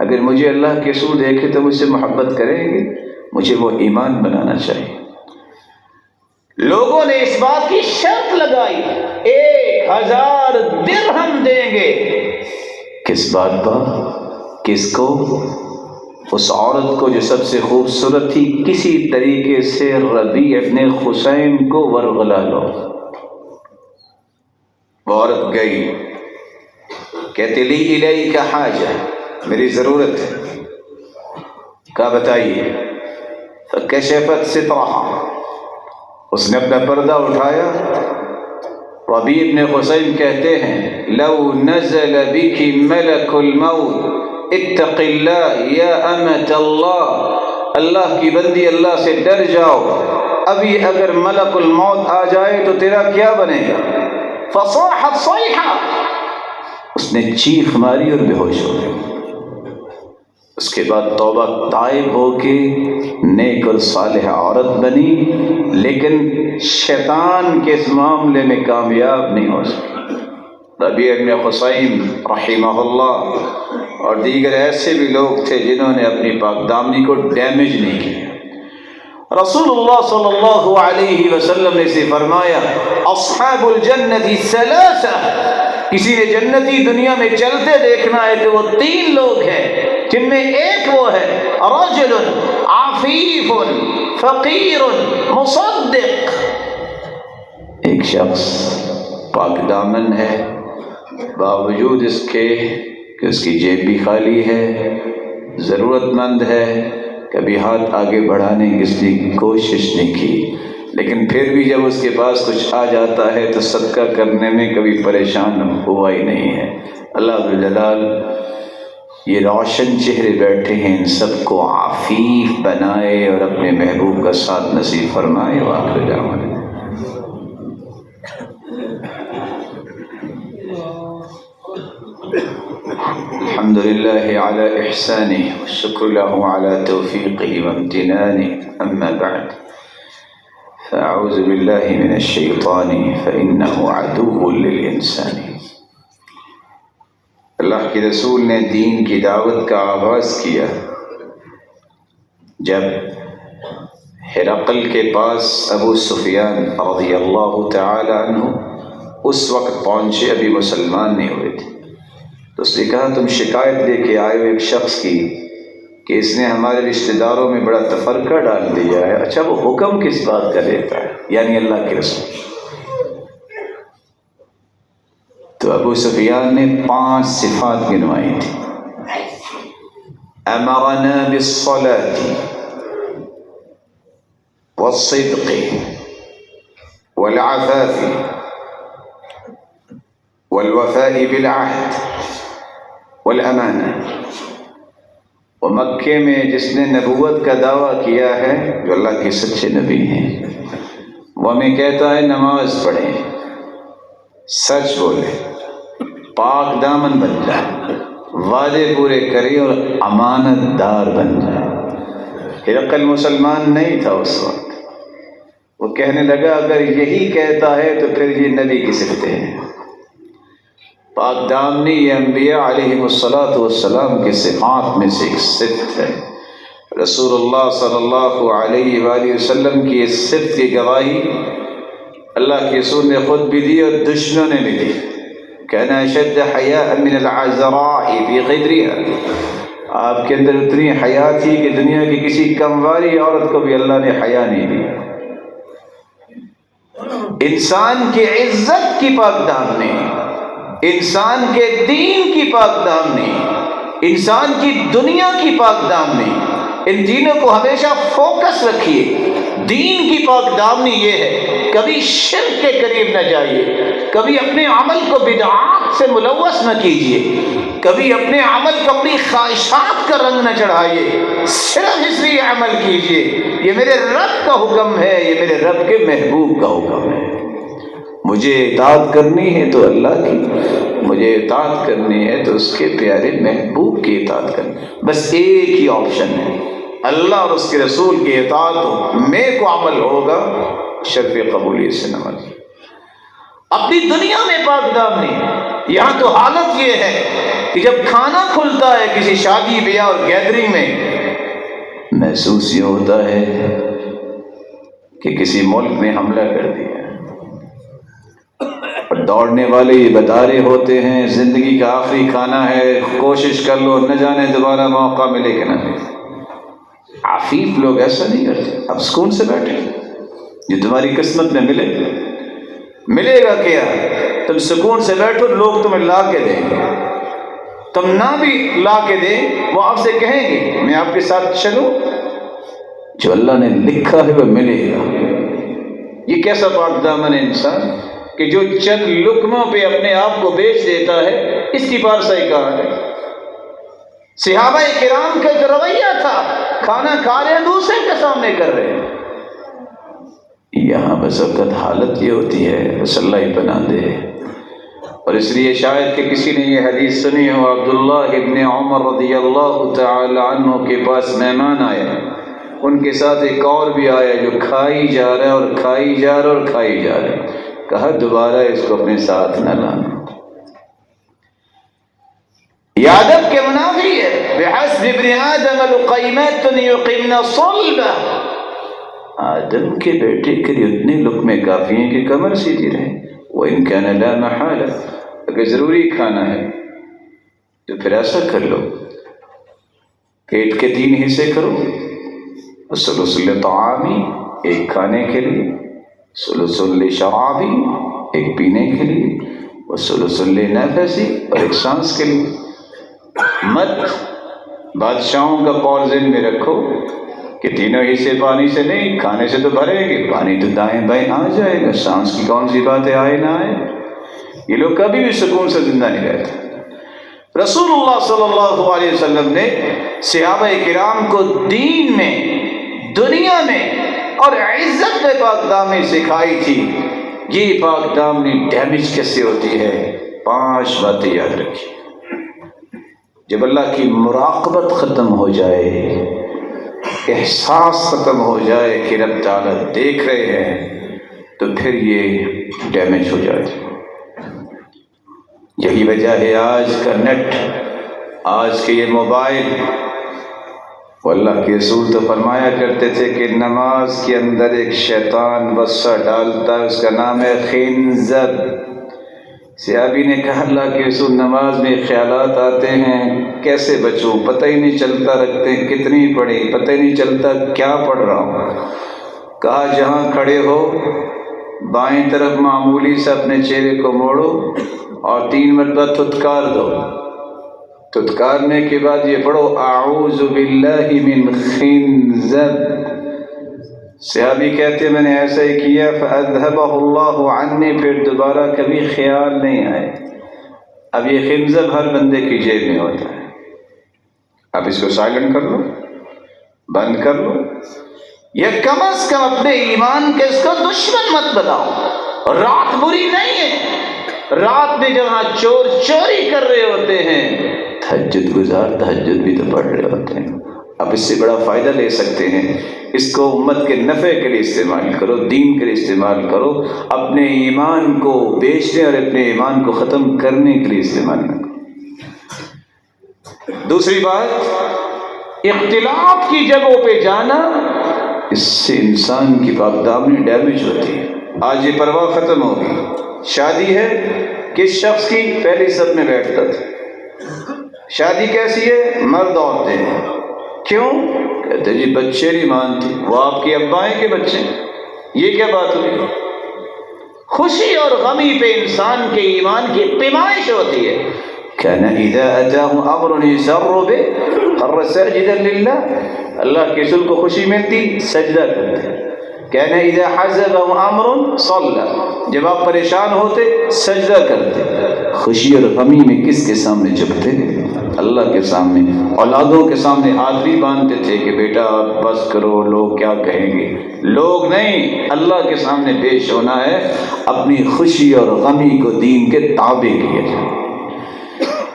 اگر مجھے اللہ کے رسول دیکھے تو مجھ سے محبت کریں گے؟ مجھے وہ ایمان بنانا چاہیے۔ لوگوں نے اس بات کی شرط لگائی 1000 درہم دیں گے۔ کس بات پر؟ کس کو؟ اس عورت کو جو سب سے خوبصورت تھی، کسی طریقے سے ربیع بن خثیم کو ورغلا لو۔ وہ عورت گئی، کہتی لی الیک حاجہ، میری ضرورت ہے۔ کہا بتائیے۔ فکشفت سترہا، اس نے اپنا پردہ اٹھایا۔ ربیع بن خثیم کہتے ہیں لو نزل بک ملک الموت اتق اللہ یا امت اللہ، اللہ کی بندی اللہ سے ڈر جاؤ، ابھی اگر ملک الموت آ جائے تو تیرا کیا بنے گا؟ فصاحت صیحہ، اس نے چیخ ماری اور بے ہوش ہو گئی۔ اس کے بعد توبہ تائب ہو کے نیک اور صالح عورت بنی، لیکن شیطان کے اس معاملے میں کامیاب نہیں ہو سکی۔ ربیع بن خثیم رحمہ اللہ اور دیگر ایسے بھی لوگ تھے جنہوں نے اپنی پاک دامنی کو ڈیمیج نہیں کیا۔ رسول اللہ صلی اللہ علیہ وسلم نے سے فرمایا اصحاب الجنت ثلاثہ، کسی نے جنتی دنیا میں چلتے دیکھنا ہے تو وہ 3 لوگ ہیں، جن میں ایک وہ ہے رجل عفیف فقیر مصدق، ایک شخص پاک دامن ہے باوجود اس کے کہ اس کی جیب بھی خالی ہے، ضرورت مند ہے، کبھی ہاتھ آگے بڑھانے کی اس کی کوشش نہیں کی، لیکن پھر بھی جب اس کے پاس کچھ آ جاتا ہے تو صدقہ کرنے میں کبھی پریشان ہوا ہی نہیں ہے۔ اللہ ذو الجلال یہ روشن چہرے بیٹھے ہیں، ان سب کو عفیف بنائے اور اپنے محبوب کا ساتھ نصیب فرمائے۔ وآخر دعوانا الحمد لله على إحسانه والشكر له على توفيقه وامتنانه، أما بعد فأعوذ بالله من الشيطان فإنه عدو للإنسان۔ اللہ کے رسول نے دین کی دعوت کا آغاز کیا جب ہرقل کے پاس ابو سفیان رضی اللہ تعالی عنہ اس وقت پہنچے، ابھی مسلمان نہیں ہوئے تھے، تو اس نے کہا تم شکایت لے کے آئے ہو ایک شخص کی کہ اس نے ہمارے رشتہ داروں میں بڑا تفرقہ ڈال دیا ہے۔ اچھا وہ حکم کس بات کا دیتا ہے؟ یعنی اللہ کے رسول۔ تو ابو سفیان نے 5 صفات گنوائی تھی۔ امرنا بالصلاة والصدق والعفاف والوفاء بالعهد والامانہ۔ وہ مکے میں جس نے نبوت کا دعویٰ کیا ہے، جو اللہ کے سچے نبی ہیں، وہ ہمیں کہتا ہے نماز پڑھیں، سچ بولے، پاک دامن بن جائے، وعدے پورے کرے اور امانت دار بن جائے۔ ہرقل مسلمان نہیں تھا اس وقت، وہ کہنے لگا اگر یہی کہتا ہے تو پھر یہ نبی کی صفتیں ہیں۔ پاک دامنی یہ انبیاء علیہم السلام کے صفات میں سے ایک صفت ہے۔ رسول اللہ صلی اللہ علیہ وآلہ وسلم کی اس صفت کی گواہی اللہ کے رسول نے خود بھی دی اور دشمنوں نے بھی دی۔ کان اشد حیاء من العذراء فی غدرها، آپ کے اندر اتنی حیا تھی کہ دنیا کی کسی کمواری عورت کو بھی اللہ نے حیا نہیں دی۔ انسان کی عزت کی پاک دامنی، انسان کے دین کی پاک دامنی، انسان کی دنیا کی پاک دامنی، ان تینوں کو ہمیشہ فوکس رکھیے۔ دین کی پاک دامنی یہ ہے کبھی شرک کے قریب نہ جائیے، کبھی اپنے عمل کو بدعات سے ملوث نہ کیجیے، کبھی اپنے عمل کو اپنی خواہشات کا رنگ نہ چڑھائیے، صرف اس لیے عمل کیجیے یہ میرے رب کا حکم ہے، یہ میرے رب کے محبوب کا حکم ہے۔ مجھے اطاعت کرنی ہے تو اللہ کی، مجھے اطاعت کرنی ہے تو اس کے پیارے محبوب کی اطاعت کرنی۔ بس ایک ہی آپشن ہے، اللہ اور اس کے رسول کی اطاعت ہو، میں کو عمل ہوگا، شرف قبولیت سے نہ مل۔ اپنی دنیا میں پاک دامنی، یہاں تو حالت یہ ہے کہ جب کھانا کھلتا ہے کسی شادی بیاہ اور گیدرنگ میں، محسوس یہ ہوتا ہے کہ کسی ملک نے حملہ کر دیا، اور دوڑنے والے یہ بتا رہے ہوتے ہیں زندگی کا آخری کھانا ہے، کوشش کر لو، نہ جانے دوبارہ موقع ملے کہ نہ ملے۔ عفیف لوگ ایسا نہیں کرتے، اب سکون سے بیٹھے، جو تمہاری قسمت میں ملے گا کیا؟ تم سکون سے بیٹھو، لوگ تمہیں لا کے دیں گے، تم نہ بھی لا کے دیں وہ آپ سے کہیں گے میں آپ کے ساتھ چلوں، جو اللہ نے لکھا ہے وہ ملے گا۔ یہ کیسا پاک دامن ہے انسان کہ جو چند لقموں پہ اپنے آپ کو بیچ دیتا ہے، اس کی پارسائی کہاں ہے؟ صحابہ کرام کا جو رویہ تھا، کھانا کھا رہے ہیں دوسرے کے سامنے کر رہے ہیں۔ یہاں بس وقت حالت یہ ہوتی ہے، بس اللہ ہی بنا دے۔ اور اس لیے شاید کہ کسی نے یہ حدیث سنی ہو، عبداللہ ابن عمر رضی اللہ تعالی عنہ کے پاس مہمان آئے، ان کے ساتھ ایک اور بھی آیا جو کھائی جا رہا ہے اور کھائی جا رہا اور کھائی جا رہا ہے، کہا دوبارہ اس کو اپنے ساتھ نہ لانا۔ یہ ادب کے منافی ہے، بحسب ابن آدم لقیمات یقمن صلبہ، آدم کے بیٹے کے لیے اتنے لقمے کافی ہیں کہ کمر سیدھی رہے، وَإِن كَانَ لَا مَحَالَةَ، اگر ضروری کھانا ہے تو پھر ایسا کر لو، پیٹ کے 3 حصے کرو، ثلث لطعامی، ایک کھانے کے لیے، ثلث لشرابی، ایک پینے کے لیے، وثلث لنفسی، اور ایک سانس کے لیے۔ مت بادشاہوں کا قول ذہن میں رکھو کہ تینوں حصے پانی سے نہیں، کھانے سے تو بھریں گے، پانی تو دائیں بائیں آ جائے گا، سانس کی کون سی بات ہے آئے نہ آئے۔ یہ لوگ کبھی بھی سکون سے زندہ نہیں رہتے۔ رسول اللہ صلی اللہ علیہ وسلم نے صحابہ کرام کو دین میں، دنیا میں اور عزت میں پاک دامنی سکھائی تھی۔ یہ پاک دامنی ڈیمیج کیسے ہوتی ہے؟ 5 باتیں یاد رکھیے۔ جب اللہ کی مراقبت ختم ہو جائے، احساس ختم ہو جائے کہ رب تعالیٰ دیکھ رہے ہیں، تو پھر یہ ڈیمیج ہو جائے۔ یہی وجہ ہے آج کا نیٹ، آج کے یہ موبائل۔ وہ اللہ کے رسول تو فرمایا کرتے تھے کہ نماز کے اندر ایک شیطان وسوسہ ڈالتا ہے، اس کا نام ہے خنزب۔ صحابی نے کہا اللہ کے رسول نماز میں خیالات آتے ہیں، کیسے بچوں؟ پتہ ہی نہیں چلتا رکھتے کتنی پڑھی، پتہ ہی نہیں چلتا کیا پڑھ رہا ہوں۔ کہا جہاں کھڑے ہو بائیں طرف معمولی سے اپنے چہرے کو موڑو اور 3 مرتبہ تھتکار دو، تھتکارنے کے بعد یہ پڑھو اعوذ باللہ من خنزب۔ صحابی کہتے ہیں میں نے ایسا ہی کیا، فاذهبه اللہ عنی، پھر دوبارہ کبھی خیال نہیں آئے۔ اب یہ خنزب ہر بندے کی جیب میں ہوتا ہے، اب اس کو سائلنٹ کر لو، بند کر لو، یا کم از کم اپنے ایمان کے اس کو دشمن مت بناؤ۔ رات بری نہیں ہے، رات میں جہاں چور چوری کر رہے ہوتے ہیں، تہجد گزار تہجد بھی تو پڑھ رہے ہوتے ہیں۔ اب اس سے بڑا فائدہ لے سکتے ہیں، اس کو امت کے نفع کے لیے استعمال کرو، دین کے لیے استعمال کرو، اپنے ایمان کو بیچنے اور اپنے ایمان کو ختم کرنے کے لیے استعمال نہ کرو۔ دوسری بات، اختلاف کی جگہوں پہ جانا، اس سے انسان کی پاک دامنی ڈیمیج ہوتی ہے۔ آج یہ پرواہ ختم ہوگی، شادی ہے، کس شخص کی؟ پہلی صف میں بیٹھتا تھا۔ شادی کیسی ہے؟ مرد عورتیں ہیں۔ کیوں؟ کہتے جی بچے نہیں مانتی، وہ آپ کے ابائیں کے بچے، یہ کیا بات ہوئی؟ خوشی اور غمی پہ انسان کے ایمان کی پیمائش ہوتی ہے۔ كان اذا اتاه امر يسر به خر ساجدا لله، اللہ کے رسول کو خوشی ملتی سجدہ کرتے، کہنا اذا حزبهم امر صلى، جب آپ پریشان ہوتے سجدہ کرتے. خوشی اور غمی میں کس کے سامنے جھکتے؟ اللہ کے سامنے. اولادوں کے سامنے ہاتھ بھی باندھتے تھے کہ بیٹا بس کرو، لوگ کیا کہیں گے. لوگ نہیں، اللہ کے سامنے پیش ہونا ہے، اپنی خوشی اور غمی کو دین کے تابع کیا جائے.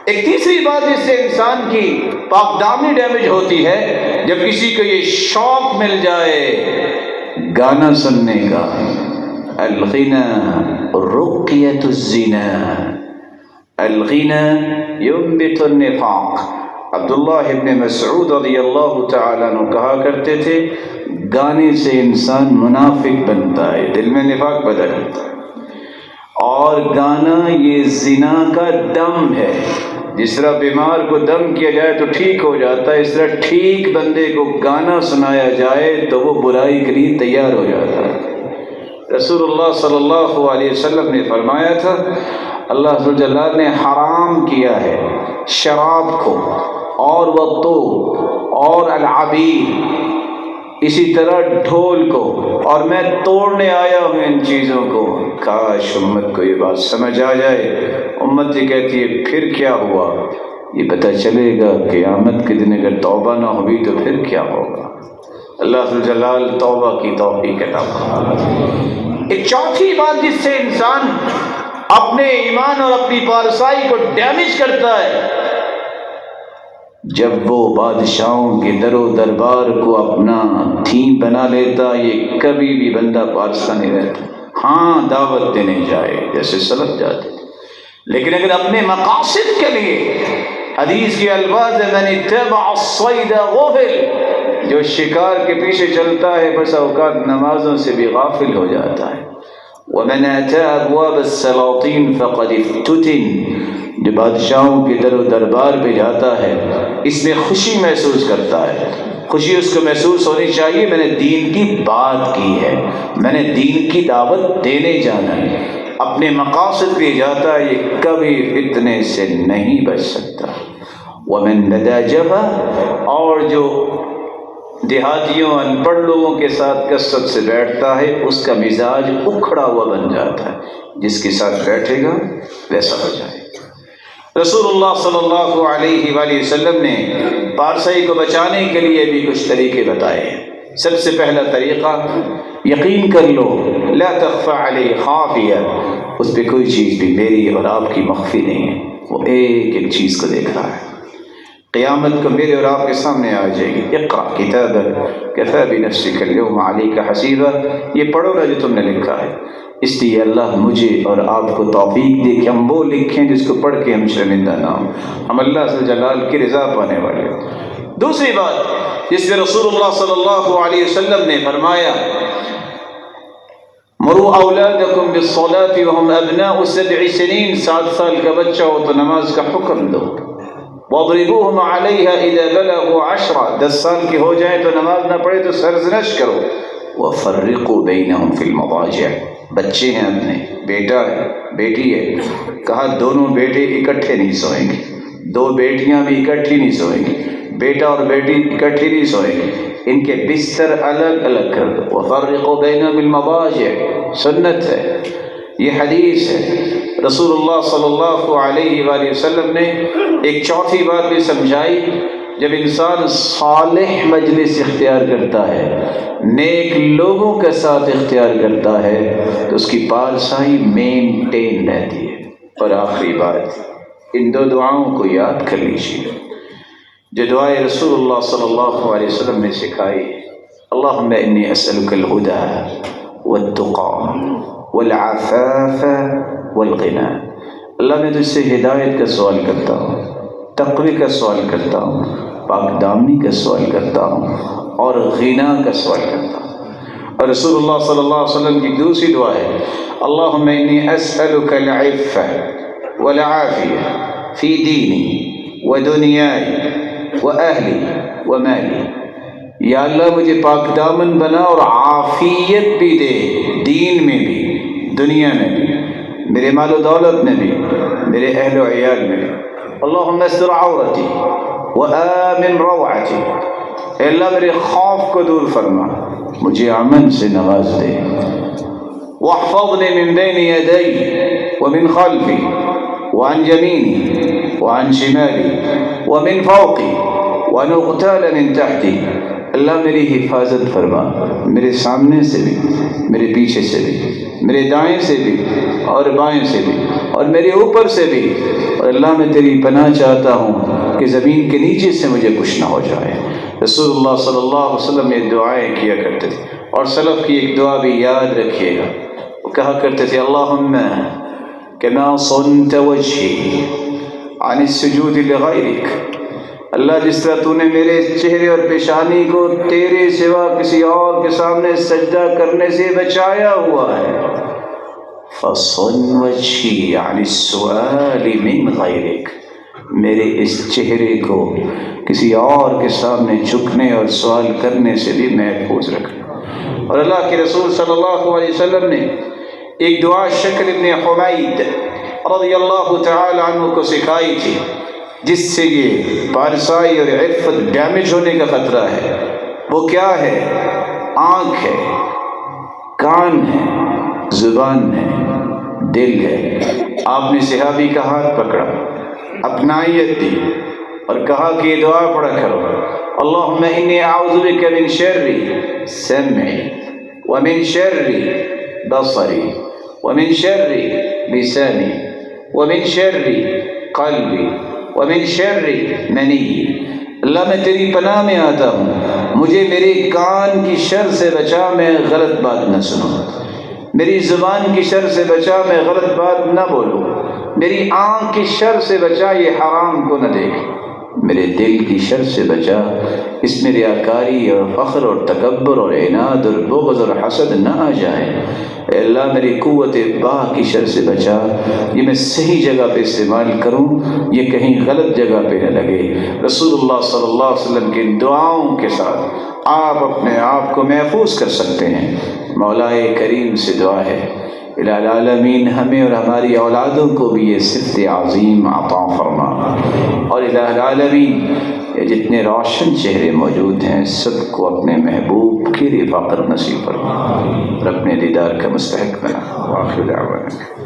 ایک تیسری بات جس سے انسان کی پاک دامنی ڈیمیج ہوتی ہے، جب کسی کو یہ شوق مل جائے گانا سننے کا. الغنا رقیۃ الزنا، الغنا ينبت النفاق. عبداللہ ابن مسعود رضی اللہ تعالیٰ عنہ کہا کرتے تھے گانے سے انسان منافق بنتا ہے، دل میں نفاق پیدا کرتا ہے. اور گانا یہ زنا کا دم ہے. جس طرح بیمار کو دم کیا جائے تو ٹھیک ہو جاتا ہے، اس طرح ٹھیک بندے کو گانا سنایا جائے تو وہ برائی کے لیے تیار ہو جاتا ہے. رسول اللہ صلی اللہ علیہ وسلم نے فرمایا تھا اللہ جل جلالہ نے حرام کیا ہے شراب کو اور وطوب اور العبیر، اسی طرح ڈھول کو، اور میں توڑنے آیا ہوں ان چیزوں کو. کاش امت کو یہ بات سمجھ آ جائے. امت یہ کہتی ہے پھر کیا ہوا؟ یہ پتہ چلے گا قیامت کے دن اگر توبہ نہ ہوئی تو پھر کیا ہوگا. اللہ ذو الجلال توبہ کی توفیق عطا فرمائے. ایک چوتھی بات جس سے انسان اپنے ایمان اور اپنی پارسائی کو ڈیمیج کرتا ہے، جب وہ بادشاہوں کے در و دربار کو اپنا تھیم بنا لیتا. یہ کبھی بھی بندہ پارسا نہیں رہتا. ہاں دعوت دینے جائے جیسے سلف جاتے، لیکن اگر اپنے مقاصد کے لیے، حدیث کے الفاظ من اتبع الصید غفل، جو شکار کے پیچھے چلتا ہے بس اوقات نمازوں سے بھی غافل ہو جاتا ہے. ومن اتى ابواب السلاطین فقد افتتن، جو بادشاہوں کے در و دربار پہ جاتا ہے اس میں خوشی محسوس کرتا ہے. خوشی اس کو محسوس ہونی چاہیے میں نے دین کی بات کی ہے، میں نے دین کی دعوت دینے جانا ہے. اپنے مقاصد کے جاتا ہے، یہ کبھی فتنے سے نہیں بچ سکتا. ومن بدا جبہ، اور جو دیہاتیوں ان پڑھ لوگوں کے ساتھ کثرت سے بیٹھتا ہے اس کا مزاج اکھڑا ہوا بن جاتا ہے. جس کے ساتھ بیٹھے گا ویسا ہو جائے. رسول اللہ صلی اللہ علیہ وآلہ وسلم نے پارسائی کو بچانے کے لیے بھی کچھ طریقے بتائے ہیں. سب سے پہلا طریقہ، یقین کر لو لا تخفى علیہ خافیہ، اس پہ کوئی چیز بھی میری اور آپ کی مخفی نہیں ہے. وہ ایک ایک چیز کو دیکھ رہا ہے. قیامت کو میرے اور آپ کے سامنے آ جائے گی. اقرأ کتابک کفی بنفسک اليوم علیک حسیبا، یہ پڑھو نا جو تم نے لکھا ہے. اس لیے اللہ مجھے اور آپ کو توفیق دے کہ ہم وہ لکھیں جس کو پڑھ کے ہم شرمندہ نہ ہوں، ہم اللہ سے جلال کی رضا پانے والے. دوسری بات جس میں رسول اللہ صلی اللہ علیہ وسلم نے فرمایا مروا اولادکم بالصلاة وهم ابناء 7 سنین، 7 سال کا بچہ ہو تو نماز کا حکم دو. واضربوهم عليها اذا بلغوا 10، 10 سال کے ہو جائیں تو نماز نہ پڑھے تو سرزنش کرو. وفرقوا بینہم فی المضاجع، بچے ہیں اپنے، بیٹا ہے بیٹی ہے، کہا دونوں بیٹے اکٹھے نہیں سوئیں گے، 2 بیٹیاں بھی اکٹھی نہیں سوئیں گی، بیٹا اور بیٹی اکٹھی نہیں سوئیں گے، ان کے بستر الگ الگ کر دو. وفرقوا بینہم المضاجع، سنت ہے، یہ حدیث ہے. رسول اللہ صلی اللہ علیہ وآلہ وسلم نے ایک چوتھی بات بھی سمجھائی. جب انسان صالح مجلس اختیار کرتا ہے، نیک لوگوں کے ساتھ اختیار کرتا ہے تو اس کی پارسائی مینٹین رہتی ہے. اور آخری بات، ان 2 دعاؤں کو یاد کر لیجیے جو دعائیں رسول اللہ صلی اللہ علیہ وسلم نے سکھائی. اللہم انی اسألک الہدی والتقی والعفاف والغنی. اللہ میں تجھ سے ہدایت کا سوال کرتا ہوں، تقوی کا سوال کرتا ہوں، پاک دامنی کا سوال کرتا ہوں اور غنا کا سوال کرتا ہوں. اور رسول اللہ صلی اللہ علیہ وسلم کی دوسری دعا ہے اللہم انی اسألک العفہ والعافیہ فی دینی ودنیای واہلی ومالی. یا اللہ مجھے پاک دامن بنا اور عافیت بھی دے، دین میں بھی دنیا میں بھی، میرے مال و دولت میں بھی، میرے اہل و عیال میں بھی. اللہم استر عورتی وآمن روعتی، اے اللہ میرے خوف کو دور فرما، مجھے امن سے نواز دے. واحفظنی من بین یدی ومن خلفی وعن یمینی وعن شمالی ومن فوقی وان اغتال من تحتی. اللہ میری حفاظت فرما، میرے سامنے سے بھی، میرے پیچھے سے بھی، میرے دائیں سے بھی اور بائیں سے بھی، اور میرے اوپر سے بھی. اور اللہ میں تیری پناہ چاہتا ہوں کہ زمین کے نیچے سے مجھے کچھ نہ ہو جائے. رسول اللہ صلی اللہ علیہ وسلم یہ دعائیں کیا کرتے تھے. اور سلف کی ایک دعا بھی یاد رکھیے گا، وہ کہا کرتے تھے اللہم کما صنت وجہی عن السجود لغیرک. اللہ جس طرح تو نے میرے چہرے اور پیشانی کو تیرے سوا کسی اور کے سامنے سجدہ کرنے سے بچایا ہوا ہے، فصن وجہی عن السؤال من غیرک. میرے اس چہرے کو کسی اور کے سامنے جھکنے اور سوال کرنے سے بھی محفوظ رکھنا. اور اللہ کے رسول صلی اللہ علیہ وسلم نے ایک دعا شکل ابن حمید رضی اللہ تعالی عنہ کو سکھائی تھی، جس سے یہ پارسائی اور عفت ڈیمیج ہونے کا خطرہ ہے. وہ کیا ہے؟ آنکھ ہے، کان ہے، زبان ہے، دل ہے. آپ نے صحابی کا ہاتھ پکڑا، اپنائیت دی اور کہا کہ یہ دعا پڑھا کرو، اللہم انی اعوذ بک من شر سمعی ومن شر بصری ومن شر لسانی ومن شر قلبی ومن شر منی. اللہ میں تیری پناہ میں آتا ہوں، مجھے میرے کان کی شر سے بچا، میں غلط بات نہ سنوں. میری زبان کی شر سے بچا، میں غلط بات نہ بولوں. میری آنکھ کی شر سے بچا، یہ حرام کو نہ دیکھ. میرے دل کی شر سے بچا، اس میں ریاکاری اور فخر اور تکبر اور عناد اور بغض اور حسد نہ آ جائے. اے اللہ میری قوت باہ کی شر سے بچا، یہ میں صحیح جگہ پہ استعمال کروں، یہ کہیں غلط جگہ پہ نہ لگے. رسول اللہ صلی اللہ علیہ وسلم کی دعاؤں کے ساتھ آپ اپنے آپ کو محفوظ کر سکتے ہیں. مولا کریم سے دعا ہے الہ العالمین ہمیں اور ہماری اولادوں کو بھی یہ صفت عظیم عطا فرما. اور الہ العالمین یہ جتنے روشن چہرے موجود ہیں سب کو اپنے محبوب کی رفاقت نصیب فرما اور اپنے دیدار کا مستحق بنا. وآخر دعوانا